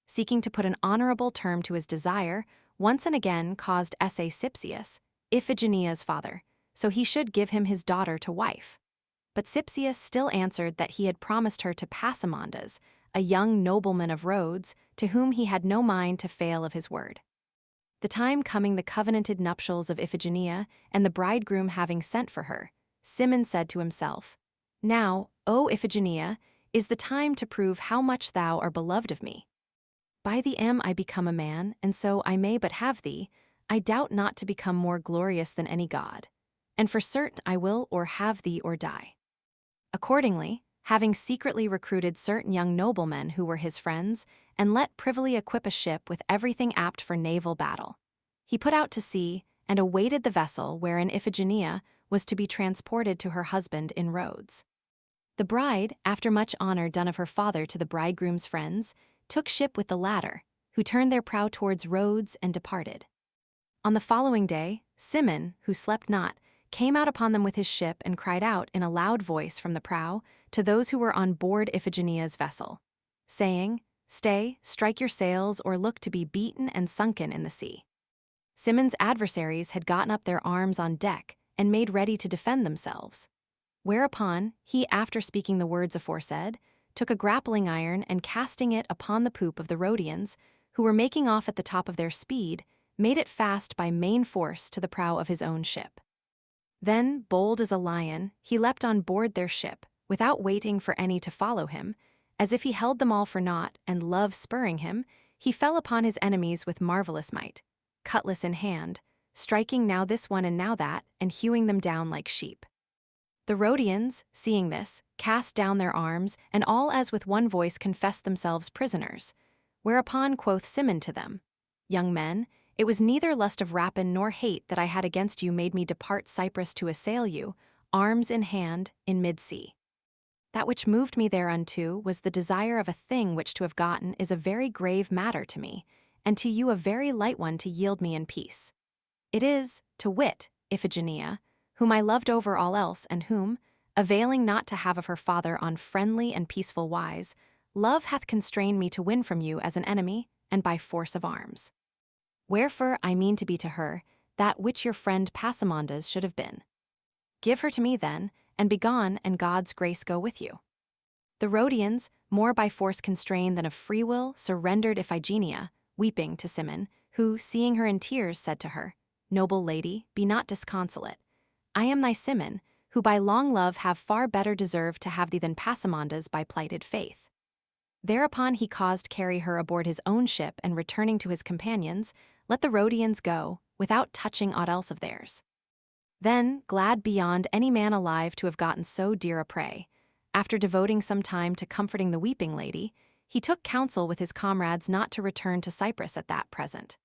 seeking to put an honorable term to his desire, once and again caused Cypsius, Iphigenia's father, so he should give him his daughter to wife. But Cypsius still answered that he had promised her to Passamondas, a young nobleman of Rhodes, to whom he had no mind to fail of his word. The time coming the covenanted nuptials of Iphigenia, and the bridegroom having sent for her, Simon said to himself, Now, O Iphigenia, is the time to prove how much thou art beloved of me. By thee am I become a man, and so I may but have thee, I doubt not to become more glorious than any god. And for certain I will or have thee or die. Accordingly, having secretly recruited certain young noblemen who were his friends, and let privily equip a ship with everything apt for naval battle, he put out to sea, and awaited the vessel wherein Iphigenia was to be transported to her husband in Rhodes. The bride, after much honor done of her father to the bridegroom's friends, took ship with the latter, who turned their prow towards Rhodes and departed. On the following day, Simon, who slept not, came out upon them with his ship and cried out in a loud voice from the prow to those who were on board Iphigenia's vessel, saying, "Stay, strike your sails, or look to be beaten and sunken in the sea." Simon's adversaries had gotten up their arms on deck and made ready to defend themselves. Whereupon he, after speaking the words aforesaid, took a grappling iron and casting it upon the poop of the Rhodians, who were making off at the top of their speed, made it fast by main force to the prow of his own ship. Then, bold as a lion, he leapt on board their ship, without waiting for any to follow him. As if he held them all for naught, and love spurring him, he fell upon his enemies with marvelous might, cutlass in hand, striking now this one and now that, and hewing them down like sheep. The Rhodians, seeing this, cast down their arms, and all as with one voice confessed themselves prisoners. Whereupon quoth Simon to them, "Young men, it was neither lust of rapine nor hate that I had against you made me depart Cyprus to assail you, arms in hand, in mid-sea. That which moved me thereunto was the desire of a thing which to have gotten is a very grave matter to me, and to you a very light one to yield me in peace. It is, to wit, Iphigenia, whom I loved over all else, and whom, availing not to have of her father on friendly and peaceful wise, love hath constrained me to win from you as an enemy, and by force of arms. Wherefore I mean to be to her that which your friend Passamondas should have been. Give her to me then, and begone, and God's grace go with you." The Rhodians, more by force constrained than of free will, surrendered Iphigenia, weeping, to Simon, who, seeing her in tears, said to her, "Noble lady, be not disconsolate. I am thy Simon, who by long love have far better deserved to have thee than Passamondas by plighted faith." Thereupon he caused carry her aboard his own ship, and returning to his companions, let the Rhodians go, without touching aught else of theirs. Then, glad beyond any man alive to have gotten so dear a prey, after devoting some time to comforting the weeping lady, he took counsel with his comrades not to return to Cyprus at that present.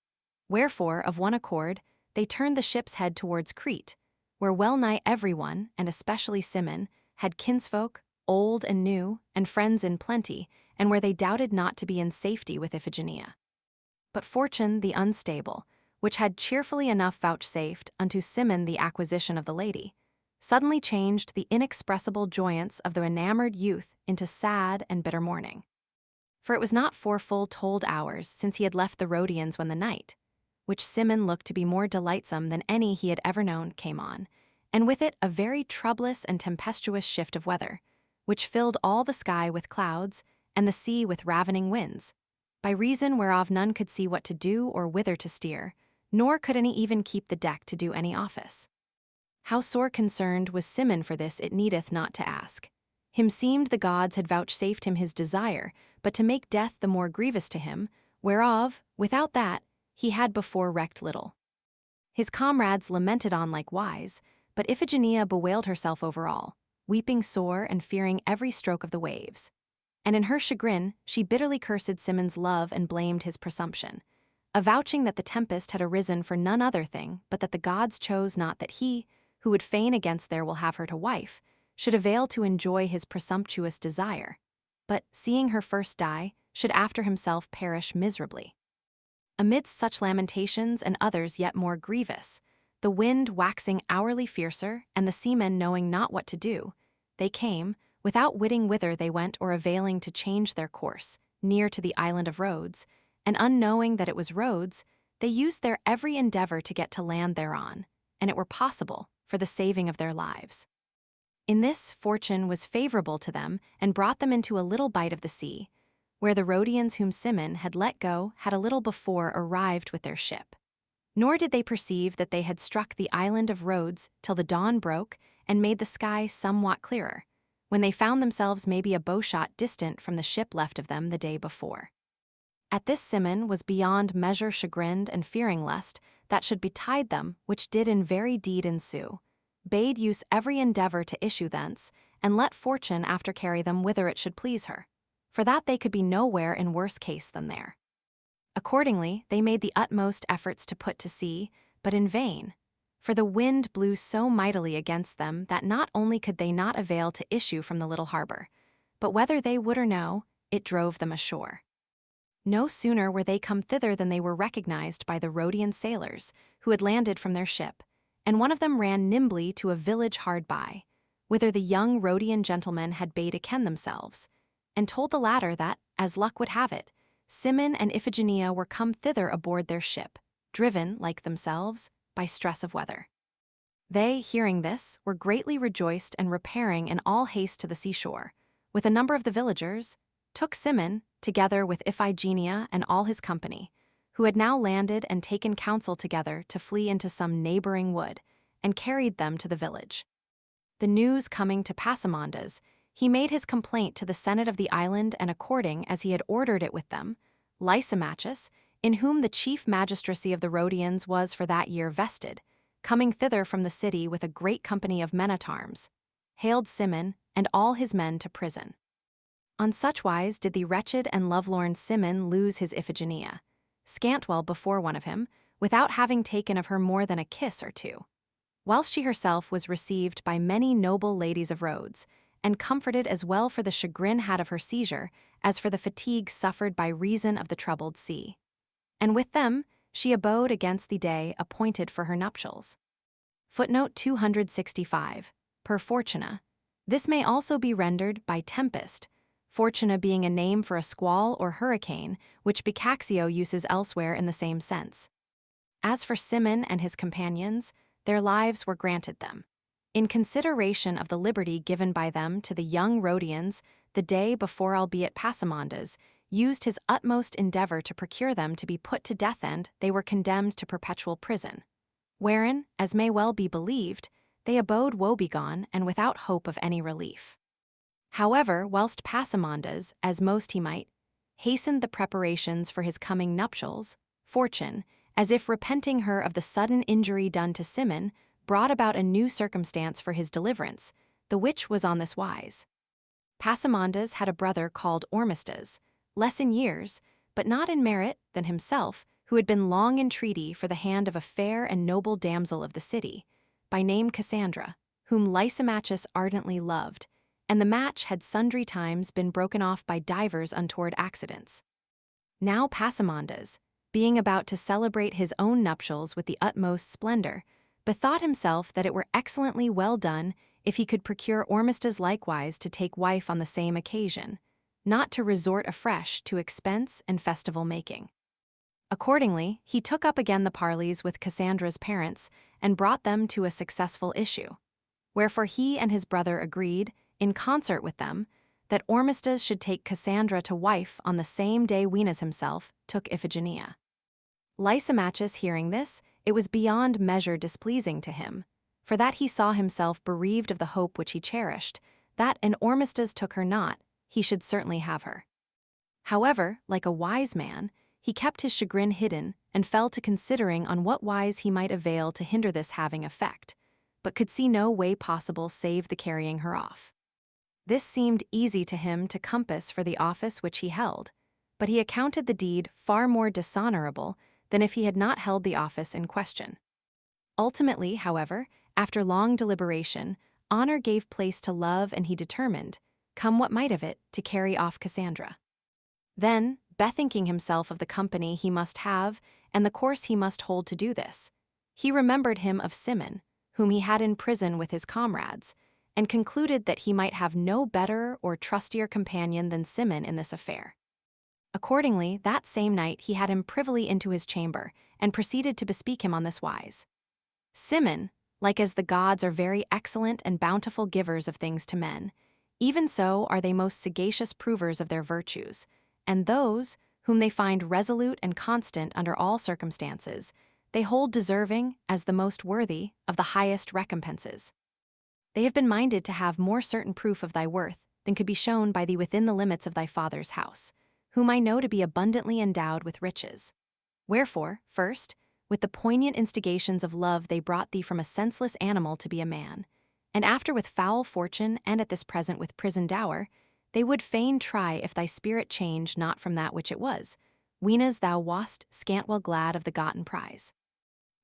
Wherefore, of one accord, they turned the ship's head towards Crete, where well nigh everyone, and especially Simon, had kinsfolk, old and new, and friends in plenty, and where they doubted not to be in safety with Iphigenia. But fortune, the unstable, which had cheerfully enough vouchsafed unto Simon the acquisition of the lady, suddenly changed the inexpressible joyance of the enamored youth into sad and bitter mourning. For it was not 4 full told hours since he had left the Rhodians when the night, which Simon looked to be more delightsome than any he had ever known, came on, and with it a very troublous and tempestuous shift of weather, which filled all the sky with clouds, and the sea with ravening winds, by reason whereof none could see what to do or whither to steer, nor could any even keep the deck to do any office. How sore concerned was Simon for this it needeth not to ask. Him seemed the gods had vouchsafed him his desire, but to make death the more grievous to him, whereof, without that, he had before recked little. His comrades lamented on likewise, but Iphigenia bewailed herself over all, weeping sore and fearing every stroke of the waves. And in her chagrin she bitterly cursed Simon's love and blamed his presumption, avouching that the tempest had arisen for none other thing but that the gods chose not that he, who would fain against their will have her to wife, should avail to enjoy his presumptuous desire, but, seeing her first die, should after himself perish miserably. Amidst such lamentations and others yet more grievous, the wind waxing hourly fiercer, and the seamen knowing not what to do, they came, without witting whither they went or availing to change their course, near to the island of Rhodes, and unknowing that it was Rhodes, they used their every endeavor to get to land thereon, and it were possible, for the saving of their lives. In this, fortune was favorable to them and brought them into a little bight of the sea, where the Rhodians whom Simon had let go had a little before arrived with their ship. Nor did they perceive that they had struck the island of Rhodes till the dawn broke and made the sky somewhat clearer, when they found themselves maybe a bowshot distant from the ship left of them the day before. At this Simon was beyond measure chagrined and fearing lest that should betide them, which did in very deed ensue, bade use every endeavour to issue thence, and let fortune after carry them whither it should please her, for that they could be nowhere in worse case than there. Accordingly, they made the utmost efforts to put to sea, but in vain, for the wind blew so mightily against them that not only could they not avail to issue from the little harbour, but whether they would or no, it drove them ashore. No sooner were they come thither than they were recognized by the Rhodian sailors, who had landed from their ship, and one of them ran nimbly to a village hard by, whither the young Rhodian gentlemen had bade ken themselves, and told the latter that, as luck would have it, Simon and Iphigenia were come thither aboard their ship, driven, like themselves, by stress of weather. They, hearing this, were greatly rejoiced and repairing in all haste to the seashore, with a number of the villagers, took Simon, together with Iphigenia and all his company, who had now landed and taken counsel together to flee into some neighboring wood, and carried them to the village. The news coming to Pampinea, he made his complaint to the senate of the island, and according as he had ordered it with them, Lysimachus, in whom the chief magistracy of the Rhodians was for that year vested, coming thither from the city with a great company of men at arms, haled Simon and all his men to prison. On such wise did the wretched and lovelorn Simon lose his Iphigenia, Scantwell before one of him, without having taken of her more than a kiss or two, whilst she herself was received by many noble ladies of Rhodes, and comforted as well for the chagrin had of her seizure as for the fatigue suffered by reason of the troubled sea. And with them she abode against the day appointed for her nuptials. Footnote 265, per fortuna. This may also be rendered by tempest, fortuna being a name for a squall or hurricane, which Boccaccio uses elsewhere in the same sense. As for Simon and his companions, their lives were granted them, in consideration of the liberty given by them to the young Rhodians the day before, albeit Pampinea used his utmost endeavour to procure them to be put to death, and they were condemned to perpetual prison, wherein, as may well be believed, they abode woebegone and without hope of any relief. However, whilst Pampinea, as most he might, hastened the preparations for his coming nuptials, fortune, as if repenting her of the sudden injury done to Simon, brought about a new circumstance for his deliverance, the which was on this wise. Pampinea had a brother called Ormistes, less in years, but not in merit, than himself, who had been long in treaty for the hand of a fair and noble damsel of the city, by name Cassandra, whom Lysimachus ardently loved, and the match had sundry times been broken off by divers untoward accidents. Now Pampinea, being about to celebrate his own nuptials with the utmost splendor, bethought himself that it were excellently well done if he could procure Ormistes likewise to take wife on the same occasion, not to resort afresh to expense and festival making. Accordingly, he took up again the parleys with Cassandra's parents and brought them to a successful issue, wherefore he and his brother agreed, in concert with them, that Ormistes should take Cassandra to wife on the same day Venus himself took Iphigenia. Lysimachus, hearing this, it was beyond measure displeasing to him, for that he saw himself bereaved of the hope which he cherished, that an Ormistes took her not, he should certainly have her. However, like a wise man, he kept his chagrin hidden and fell to considering on what wise he might avail to hinder this having effect, but could see no way possible save the carrying her off. This seemed easy to him to compass for the office which he held, but he accounted the deed far more dishonorable than if he had not held the office in question. Ultimately, however, after long deliberation, honor gave place to love, and he determined, come what might of it, to carry off Cassandra. Then, bethinking himself of the company he must have and the course he must hold to do this, he remembered him of Simon, whom he had in prison with his comrades, and concluded that he might have no better or trustier companion than Simon in this affair. Accordingly, that same night he had him privily into his chamber, and proceeded to bespeak him on this wise. Simon, like as the gods are very excellent and bountiful givers of things to men, even so are they most sagacious provers of their virtues, and those, whom they find resolute and constant under all circumstances, they hold deserving, as the most worthy, of the highest recompenses. They have been minded to have more certain proof of thy worth than could be shown by thee within the limits of thy father's house, whom I know to be abundantly endowed with riches. Wherefore, first, with the poignant instigations of love they brought thee from a senseless animal to be a man, and after with foul fortune and at this present with prison dower, they would fain try if thy spirit change not from that which it was, weenas thou wast scant well glad of the gotten prize.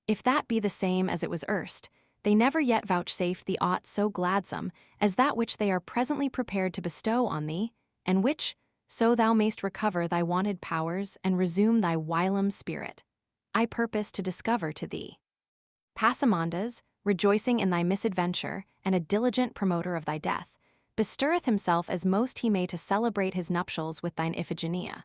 If that be the same as it was erst, they never yet vouchsafed thee aught so gladsome as that which they are presently prepared to bestow on thee, and which, so thou mayst recover thy wonted powers and resume thy whilom spirit, I purpose to discover to thee. Passamondas, rejoicing in thy misadventure and a diligent promoter of thy death, bestirreth himself as most he may to celebrate his nuptials with thine Iphigenia.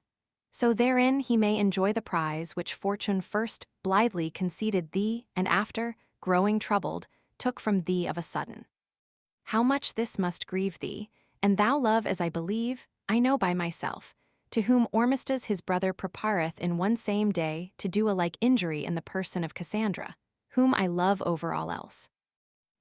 So therein he may enjoy the prize which fortune first blithely conceded thee, and after, growing troubled, took from thee of a sudden. How much this must grieve thee, and thou love as I believe, I know by myself, to whom Ormistus his brother prepareth in one same day to do a like injury in the person of Cassandra, whom I love over all else.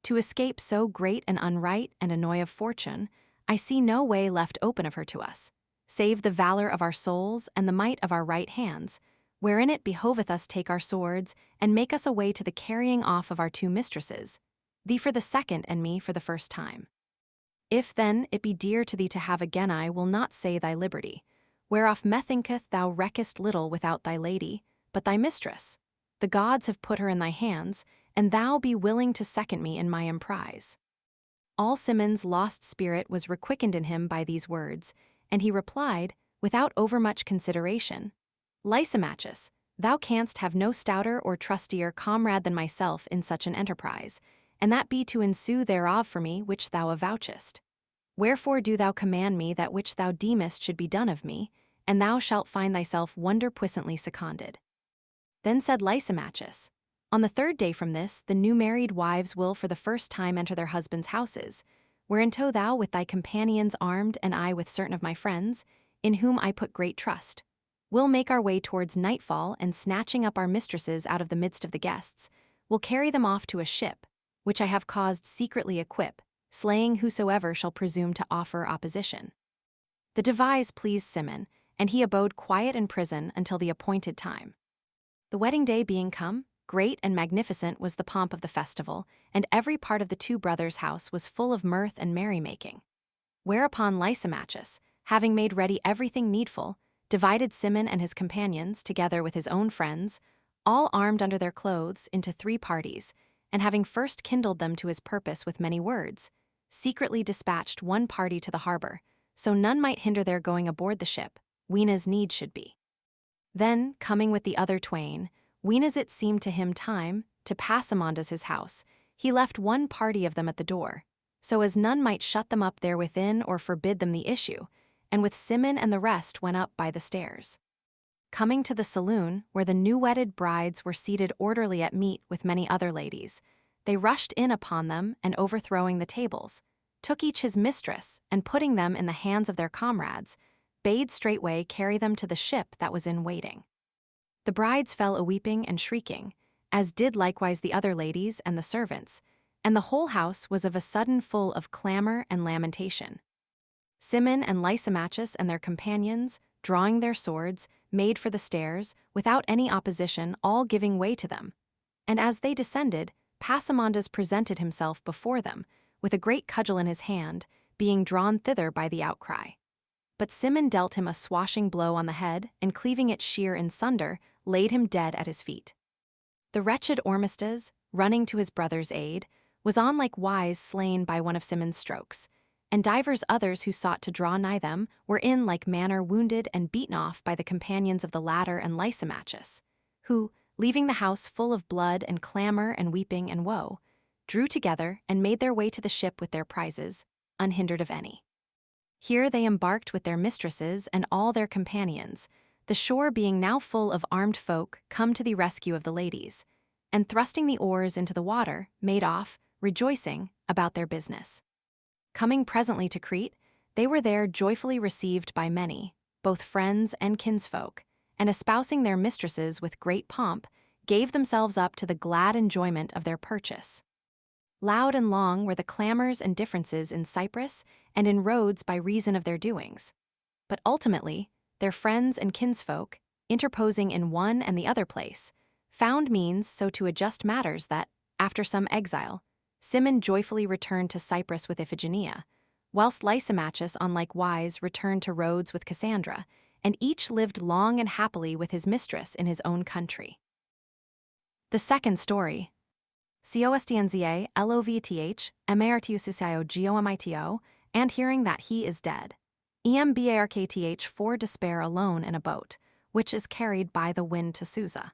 To escape so great an unright and annoy of fortune, I see no way left open of her to us, save the valor of our souls and the might of our right hands, wherein it behoveth us take our swords and make us a way to the carrying off of our two mistresses, thee for the second and me for the first time. If then it be dear to thee to have again, I will not say thy liberty, whereof methinketh thou reckest little without thy lady, but thy mistress. The gods have put her in thy hands, and thou be willing to second me in my emprise. All Simon's lost spirit was requickened in him by these words, and he replied, without overmuch consideration, Lysimachus, thou canst have no stouter or trustier comrade than myself in such an enterprise, and that be to ensue thereof for me which thou avouchest. Wherefore do thou command me that which thou deemest should be done of me, and thou shalt find thyself wonder puissantly seconded. Then said Lysimachus, on the third day from this, the new married wives will for the first time enter their husbands' houses, whereinto thou with thy companions armed and I with certain of my friends, in whom I put great trust, will make our way towards nightfall, and snatching up our mistresses out of the midst of the guests, will carry them off to a ship, which I have caused secretly equip, slaying whosoever shall presume to offer opposition. The devise pleased Simon, and he abode quiet in prison until the appointed time. The wedding day being come, great and magnificent was the pomp of the festival, and every part of the two brothers' house was full of mirth and merrymaking. Whereupon Lysimachus, having made ready everything needful, divided Simon and his companions, together with his own friends, all armed under their clothes, into 3 parties, and having first kindled them to his purpose with many words, secretly dispatched one party to the harbor, so none might hinder their going aboard the ship, weenas need should be. Then, coming with the other twain, weenas it seemed to him time, to Passamondas his house, he left one party of them at the door, so as none might shut them up there within or forbid them the issue, and with Simon and the rest went up by the stairs. Coming to the saloon, where the new-wedded brides were seated orderly at meat with many other ladies, they rushed in upon them, and overthrowing the tables, took each his mistress, and putting them in the hands of their comrades, bade straightway carry them to the ship that was in waiting. The brides fell a-weeping and shrieking, as did likewise the other ladies and the servants, and the whole house was of a sudden full of clamor and lamentation. Simon and Lysimachus and their companions, drawing their swords, made for the stairs, without any opposition, all giving way to them. And as they descended, Passamondas presented himself before them, with a great cudgel in his hand, being drawn thither by the outcry. But Simon dealt him a swashing blow on the head, and cleaving it sheer in sunder, laid him dead at his feet. The wretched Ormistus, running to his brother's aid, was on like wise slain by one of Simon's strokes, and divers others who sought to draw nigh them were in like manner wounded and beaten off by the companions of the latter and Lysimachus, who, leaving the house full of blood and clamor and weeping and woe, drew together and made their way to the ship with their prizes, unhindered of any. Here they embarked with their mistresses and all their companions, the shore being now full of armed folk come to the rescue of the ladies, and thrusting the oars into the water, made off, rejoicing, about their business. Coming presently to Crete, they were there joyfully received by many, both friends and kinsfolk, and espousing their mistresses with great pomp, gave themselves up to the glad enjoyment of their purchase. Loud and long were the clamors and differences in Cyprus and in Rhodes by reason of their doings. But ultimately, their friends and kinsfolk, interposing in one and the other place, found means so to adjust matters that, after some exile, Cimon joyfully returned to Cyprus with Iphigenia, whilst Lysimachus on like wise returned to Rhodes with Cassandra, and each lived long and happily with his mistress in his own country. The second story. Costnza lovth, martusisio geomito, and hearing that he is dead. Embarkth for despair alone in a boat, which is carried by the wind to Susa.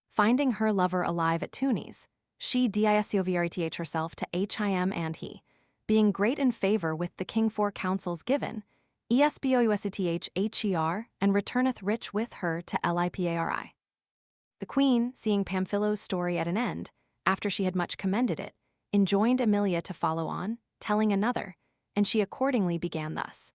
Finding her lover alive at Tunis, she disiovrth herself to him and he, being great in favor with the king for counsels given, esbousith her, and returneth rich with her to lipari. The queen, seeing Pamphilo's story at an end, after she had much commended it, enjoined Emilia to follow on, telling another, and she accordingly began thus.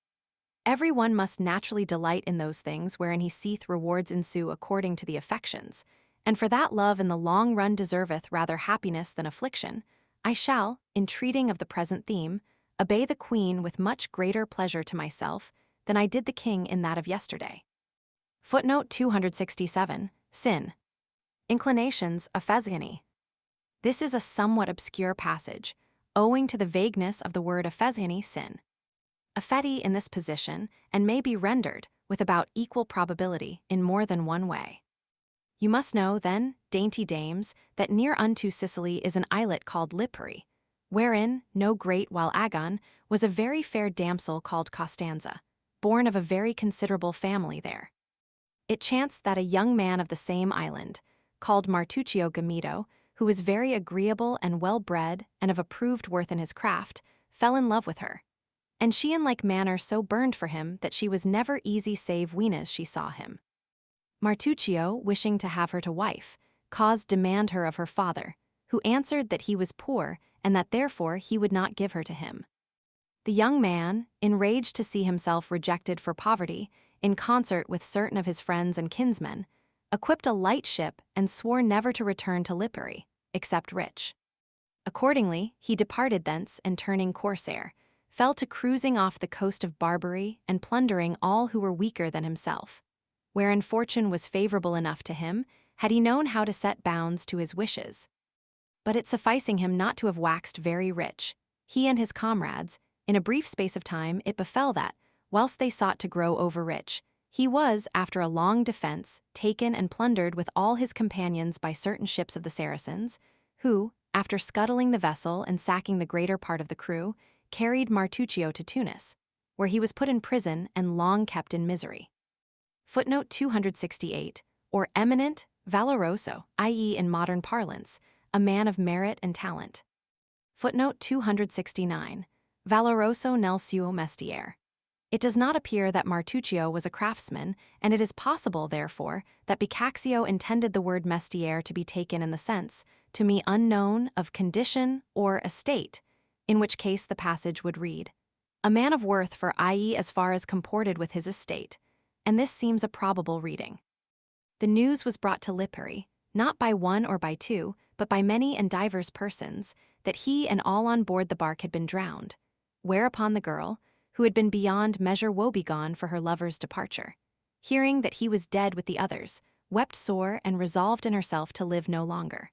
Every one must naturally delight in those things wherein he seeth rewards ensue according to the affections, and for that love in the long run deserveth rather happiness than affliction, I shall, in treating of the present theme, obey the queen with much greater pleasure to myself than I did the king in that of yesterday. Footnote 267, Sin. Inclinations, Ephesiani. This is a somewhat obscure passage, owing to the vagueness of the word Ephesiani, sin. Epheti in this position, and may be rendered, with about equal probability, in more than one way. You must know, then, dainty dames, that near unto Sicily is an islet called Lipari, wherein, no great while agone, was a very fair damsel called Costanza, born of a very considerable family there. It chanced that a young man of the same island, called Martuccio Gamido, who was very agreeable and well-bred and of approved worth in his craft, fell in love with her. And she in like manner so burned for him that she was never easy save weenas she saw him. Martuccio, wishing to have her to wife, caused demand her of her father, who answered that he was poor and that therefore he would not give her to him. The young man, enraged to see himself rejected for poverty, in concert with certain of his friends and kinsmen, equipped a light ship and swore never to return to Lipari, except rich. Accordingly, he departed thence and turning corsair, fell to cruising off the coast of Barbary and plundering all who were weaker than himself, wherein fortune was favorable enough to him, had he known how to set bounds to his wishes. But it sufficing him not to have waxed very rich, he and his comrades, in a brief space of time it befell that, whilst they sought to grow over-rich, he was, after a long defense, taken and plundered with all his companions by certain ships of the Saracens, who, after scuttling the vessel and sacking the greater part of the crew, carried Martuccio to Tunis, where he was put in prison and long kept in misery. Footnote 268, or eminent, valoroso, i.e. in modern parlance, a man of merit and talent. Footnote 269, valoroso nel suo mestiere. It does not appear that Martuccio was a craftsman, and it is possible, therefore, that Boccaccio intended the word mestiere to be taken in the sense, to me unknown, of condition or estate, in which case the passage would read, a man of worth for i.e. as far as comported with his estate, and this seems a probable reading. The news was brought to Lipari, not by one or by two, but by many and divers persons, that he and all on board the bark had been drowned, whereupon the girl, who had been beyond measure woebegone for her lover's departure, hearing that he was dead with the others, wept sore and resolved in herself to live no longer.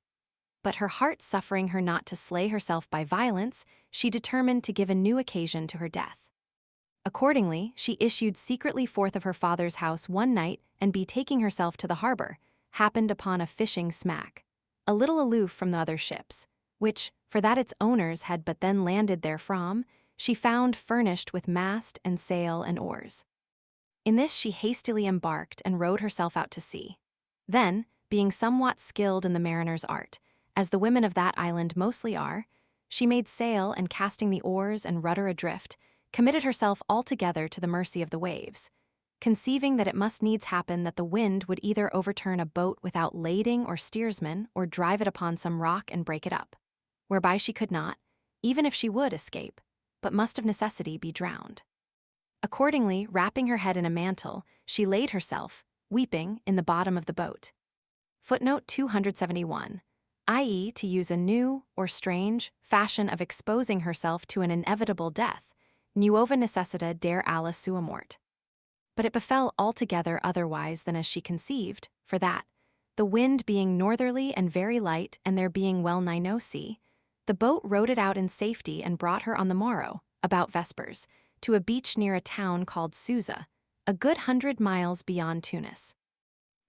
But her heart suffering her not to slay herself by violence, she determined to give a new occasion to her death. Accordingly, she issued secretly forth of her father's house one night, and betaking herself to the harbor, happened upon a fishing smack, a little aloof from the other ships, which, for that its owners had but then landed therefrom, she found furnished with mast and sail and oars. In this she hastily embarked and rowed herself out to sea. Then, being somewhat skilled in the mariner's art, as the women of that island mostly are, she made sail and casting the oars and rudder adrift, committed herself altogether to the mercy of the waves, conceiving that it must needs happen that the wind would either overturn a boat without lading or steersman or drive it upon some rock and break it up, whereby she could not, even if she would, escape, but must of necessity be drowned. Accordingly, wrapping her head in a mantle, she laid herself, weeping, in the bottom of the boat. Footnote 271. i.e., to use a new, or strange, fashion of exposing herself to an inevitable death, nuova necessita der alla sua mort. But it befell altogether otherwise than as she conceived, for that, the wind being northerly and very light, and there being well nigh no sea, the boat rowed it out in safety and brought her on the morrow, about vespers, to a beach near a town called Susa, a good 100 miles beyond Tunis.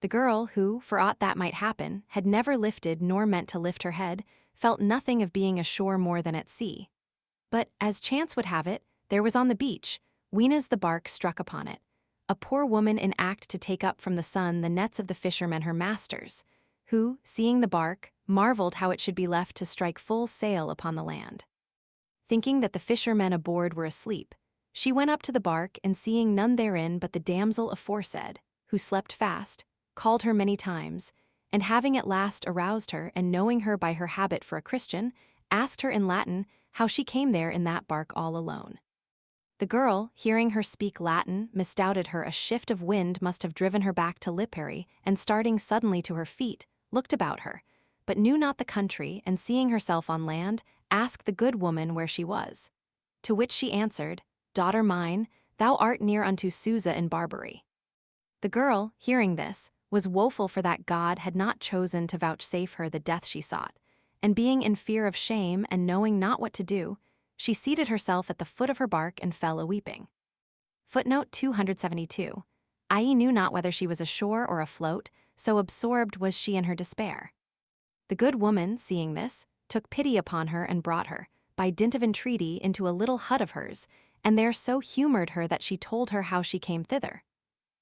The girl, who, for aught that might happen, had never lifted nor meant to lift her head, felt nothing of being ashore more than at sea. But, as chance would have it, there was on the beach, weenas the bark struck upon it, a poor woman in act to take up from the sun the nets of the fishermen her masters, who, seeing the bark, marveled how it should be left to strike full sail upon the land. Thinking that the fishermen aboard were asleep, she went up to the bark, and seeing none therein but the damsel aforesaid, who slept fast, called her many times, and having at last aroused her, and knowing her by her habit for a Christian, asked her in Latin how she came there in that bark all alone. The girl, hearing her speak Latin, misdoubted her a shift of wind must have driven her back to Lipari, and starting suddenly to her feet, looked about her, but knew not the country, and seeing herself on land, asked the good woman where she was. To which she answered, "Daughter mine, thou art near unto Susa in Barbary." The girl, hearing this, was woeful for that God had not chosen to vouchsafe her the death she sought, and being in fear of shame and knowing not what to do, she seated herself at the foot of her bark and fell a-weeping. Footnote 272. I knew not whether she was ashore or afloat, so absorbed was she in her despair. The good woman, seeing this, took pity upon her and brought her, by dint of entreaty, into a little hut of hers, and there so humored her that she told her how she came thither.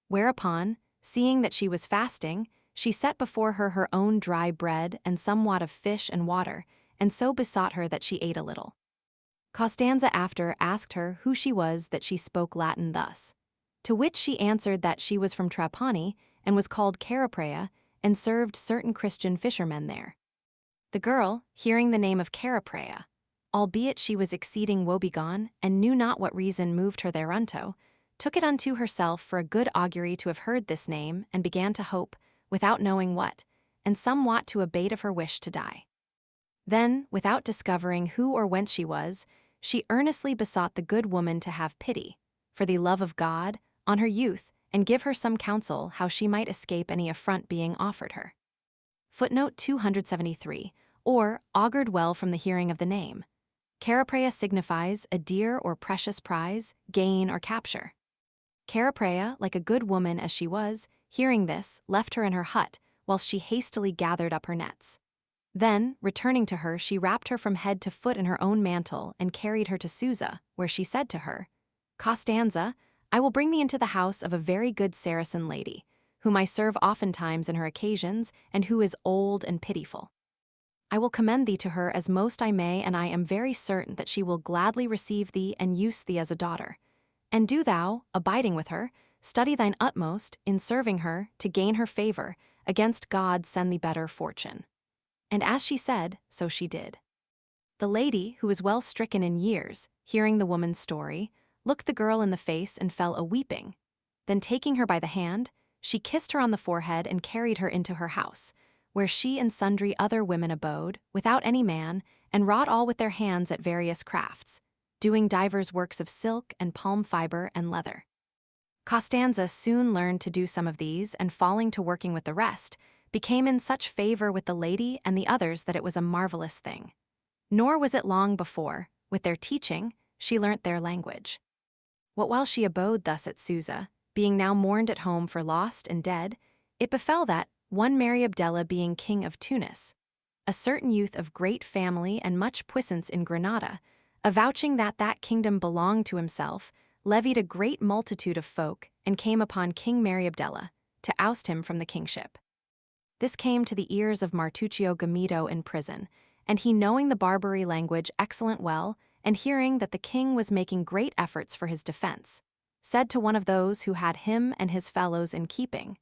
Whereupon, seeing that she was fasting, she set before her her own dry bread and somewhat of fish and water, and so besought her that she ate a little. Costanza after asked her who she was that she spoke Latin thus. To which she answered that she was from Trapani, and was called Caraprea, and served certain Christian fishermen there. The girl, hearing the name of Caraprea, albeit she was exceeding woebegone, and knew not what reason moved her thereunto, took it unto herself for a good augury to have heard this name, and began to hope, without knowing what, and somewhat to abate of her wish to die. Then, without discovering who or whence she was, she earnestly besought the good woman to have pity, for the love of God, on her youth, and give her some counsel how she might escape any affront being offered her. Footnote 273, or augured well from the hearing of the name. Caraprea signifies a dear or precious prize, gain or capture. Caraprea, like a good woman as she was, hearing this, left her in her hut, whilst she hastily gathered up her nets. Then, returning to her, she wrapped her from head to foot in her own mantle, and carried her to Susa, where she said to her, "Costanza, I will bring thee into the house of a very good Saracen lady, whom I serve oftentimes in her occasions, and who is old and pitiful. I will commend thee to her as most I may, and I am very certain that she will gladly receive thee and use thee as a daughter. And do thou, abiding with her, study thine utmost, in serving her, to gain her favor, against God send thee better fortune." And as she said, so she did. The lady, who was well stricken in years, hearing the woman's story, looked the girl in the face and fell a-weeping. Then taking her by the hand, she kissed her on the forehead and carried her into her house, where she and sundry other women abode, without any man, and wrought all with their hands at various crafts, doing divers works of silk and palm fiber and leather. Costanza soon learned to do some of these, and falling to working with the rest, became in such favor with the lady and the others that it was a marvelous thing. Nor was it long before, with their teaching, she learnt their language. What while she abode thus at Susa, being now mourned at home for lost and dead, it befell that, one Mary Abdella being king of Tunis, a certain youth of great family and much puissance in Granada, avouching that that kingdom belonged to himself, levied a great multitude of folk, and came upon King Mary Abdella, to oust him from the kingship. This came to the ears of Martuccio Gamido in prison, and he, knowing the Barbary language excellent well, and hearing that the king was making great efforts for his defense, said to one of those who had him and his fellows in keeping,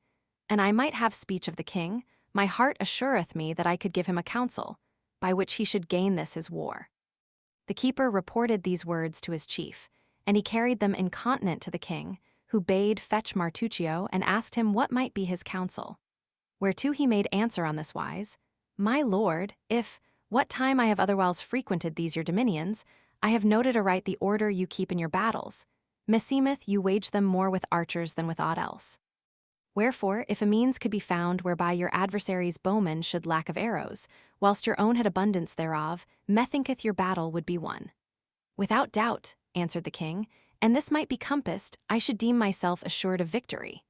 "An I might have speech of the king, my heart assureth me that I could give him a counsel, by which he should gain this his war." The keeper reported these words to his chief, and he carried them incontinent to the king, who bade fetch Martuccio and asked him what might be his counsel. Whereto he made answer on this wise, My lord, if, what time I have otherwhiles frequented these your dominions, I have noted aright the order you keep in your battles. Meseemeth you wage them more with archers than with aught else. Wherefore, if a means could be found whereby your adversary's bowmen should lack of arrows, whilst your own had abundance thereof, methinketh your battle would be won. Without doubt, answered the king, and this might be compassed, I should deem myself assured of victory.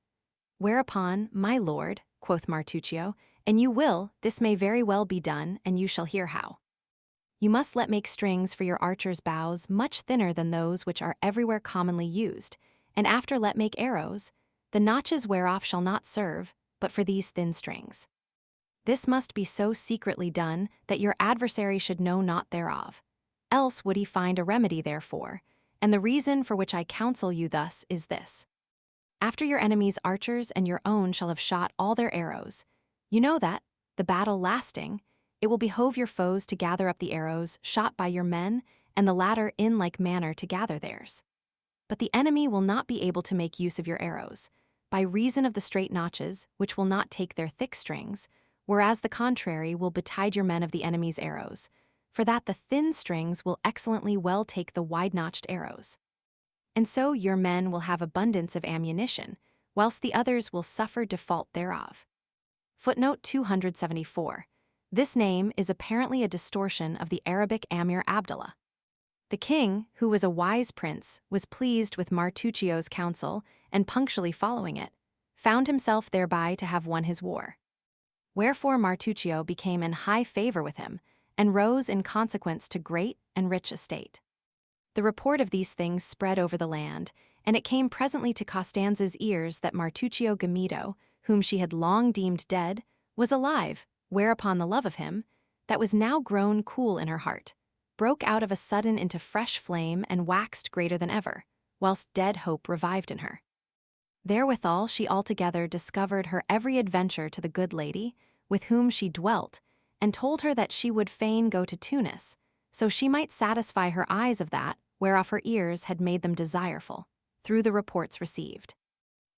Whereupon, my lord, quoth Martuccio, and you will, this may very well be done, and you shall hear how. You must let make strings for your archers' bows much thinner than those which are everywhere commonly used, and after let make arrows, the notches whereof shall not serve, but for these thin strings. This must be so secretly done that your adversary should know naught thereof. Else would he find a remedy therefore, and the reason for which I counsel you thus is this. After your enemy's archers and your own shall have shot all their arrows, you know that, the battle lasting, it will behove your foes to gather up the arrows shot by your men, and the latter in like manner to gather theirs. But the enemy will not be able to make use of your arrows, by reason of the straight notches, which will not take their thick strings, whereas the contrary will betide your men of the enemy's arrows, for that the thin strings will excellently well take the wide-notched arrows. And so your men will have abundance of ammunition, whilst the others will suffer default thereof. Footnote 274. This name is apparently a distortion of the Arabic Amir Abdallah. The king, who was a wise prince, was pleased with Martuccio's counsel, and punctually following it, found himself thereby to have won his war. Wherefore Martuccio became in high favor with him, and rose in consequence to great and rich estate. The report of these things spread over the land, and it came presently to Costanza's ears that Martuccio Gamido, whom she had long deemed dead, was alive, whereupon the love of him, that was now grown cool in her heart, broke out of a sudden into fresh flame and waxed greater than ever, whilst dead hope revived in her. Therewithal she altogether discovered her every adventure to the good lady, with whom she dwelt, and told her that she would fain go to Tunis, so she might satisfy her eyes of that whereof her ears had made them desireful, through the reports received.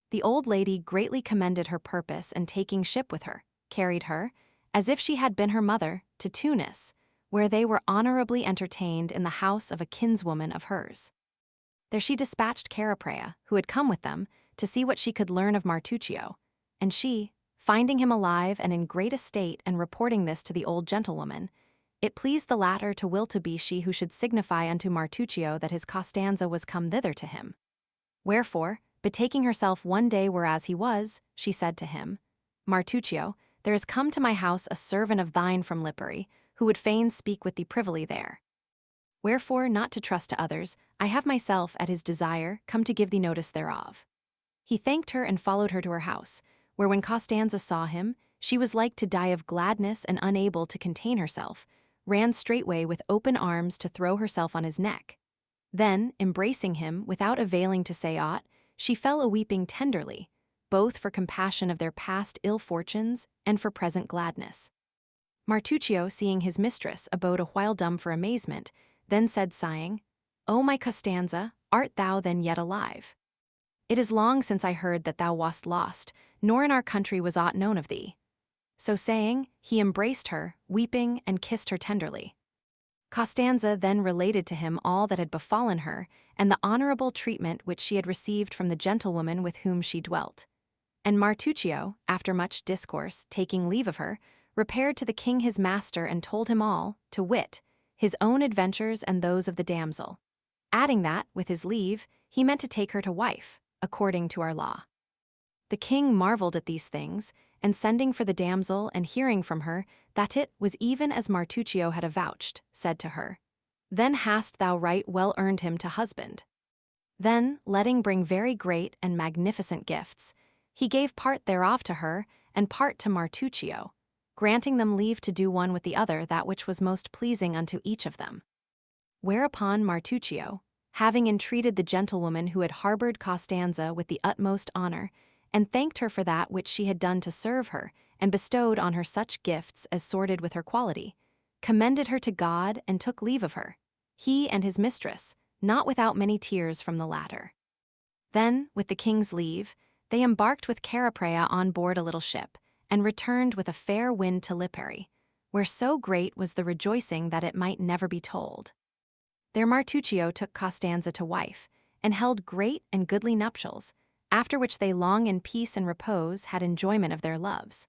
The old lady greatly commended her purpose, and taking ship with her, carried her, as if she had been her mother, to Tunis, where they were honorably entertained in the house of a kinswoman of hers. There she dispatched Caraprea, who had come with them, to see what she could learn of Martuccio, and she, finding him alive and in great estate and reporting this to the old gentlewoman, it pleased the latter to will to be she who should signify unto Martuccio that his Costanza was come thither to him. Wherefore, betaking herself one day whereas he was, she said to him, Martuccio, there is come to my house a servant of thine from Lipari, who would fain speak with thee privily there. Wherefore, not to trust to others, I have myself, at his desire, come to give thee notice thereof. He thanked her and followed her to her house, where when Costanza saw him, she was like to die of gladness and unable to contain herself, ran straightway with open arms to throw herself on his neck. Then, embracing him, without availing to say aught, she fell a-weeping tenderly, both for compassion of their past ill fortunes and for present gladness. Martuccio, seeing his mistress, abode a while dumb for amazement, then said sighing, O my Costanza, art thou then yet alive? It is long since I heard that thou wast lost, nor in our country was aught known of thee. So saying, he embraced her, weeping, and kissed her tenderly. Costanza then related to him all that had befallen her, and the honorable treatment which she had received from the gentlewoman with whom she dwelt. And Martuccio, after much discourse, taking leave of her, repaired to the king his master and told him all, to wit, his own adventures and those of the damsel, adding that, with his leave, he meant to take her to wife, according to our law. The king marveled at these things, and sending for the damsel and hearing from her that it was even as Martuccio had avouched, said to her, Then hast thou right well earned him to husband. Then, letting bring very great and magnificent gifts, he gave part thereof to her, and part to Martuccio, granting them leave to do one with the other that which was most pleasing unto each of them. Whereupon Martuccio, having entreated the gentlewoman who had harbored Costanza with the utmost honor, and thanked her for that which she had done to serve her, and bestowed on her such gifts as sorted with her quality, commended her to God and took leave of her, he and his mistress, not without many tears from the latter. Then, with the king's leave, they embarked with Caraprea on board a little ship, and returned with a fair wind to Lipari, where so great was the rejoicing that it might never be told. There Martuccio took Costanza to wife, and held great and goodly nuptials, after which they long in peace and repose had enjoyment of their loves.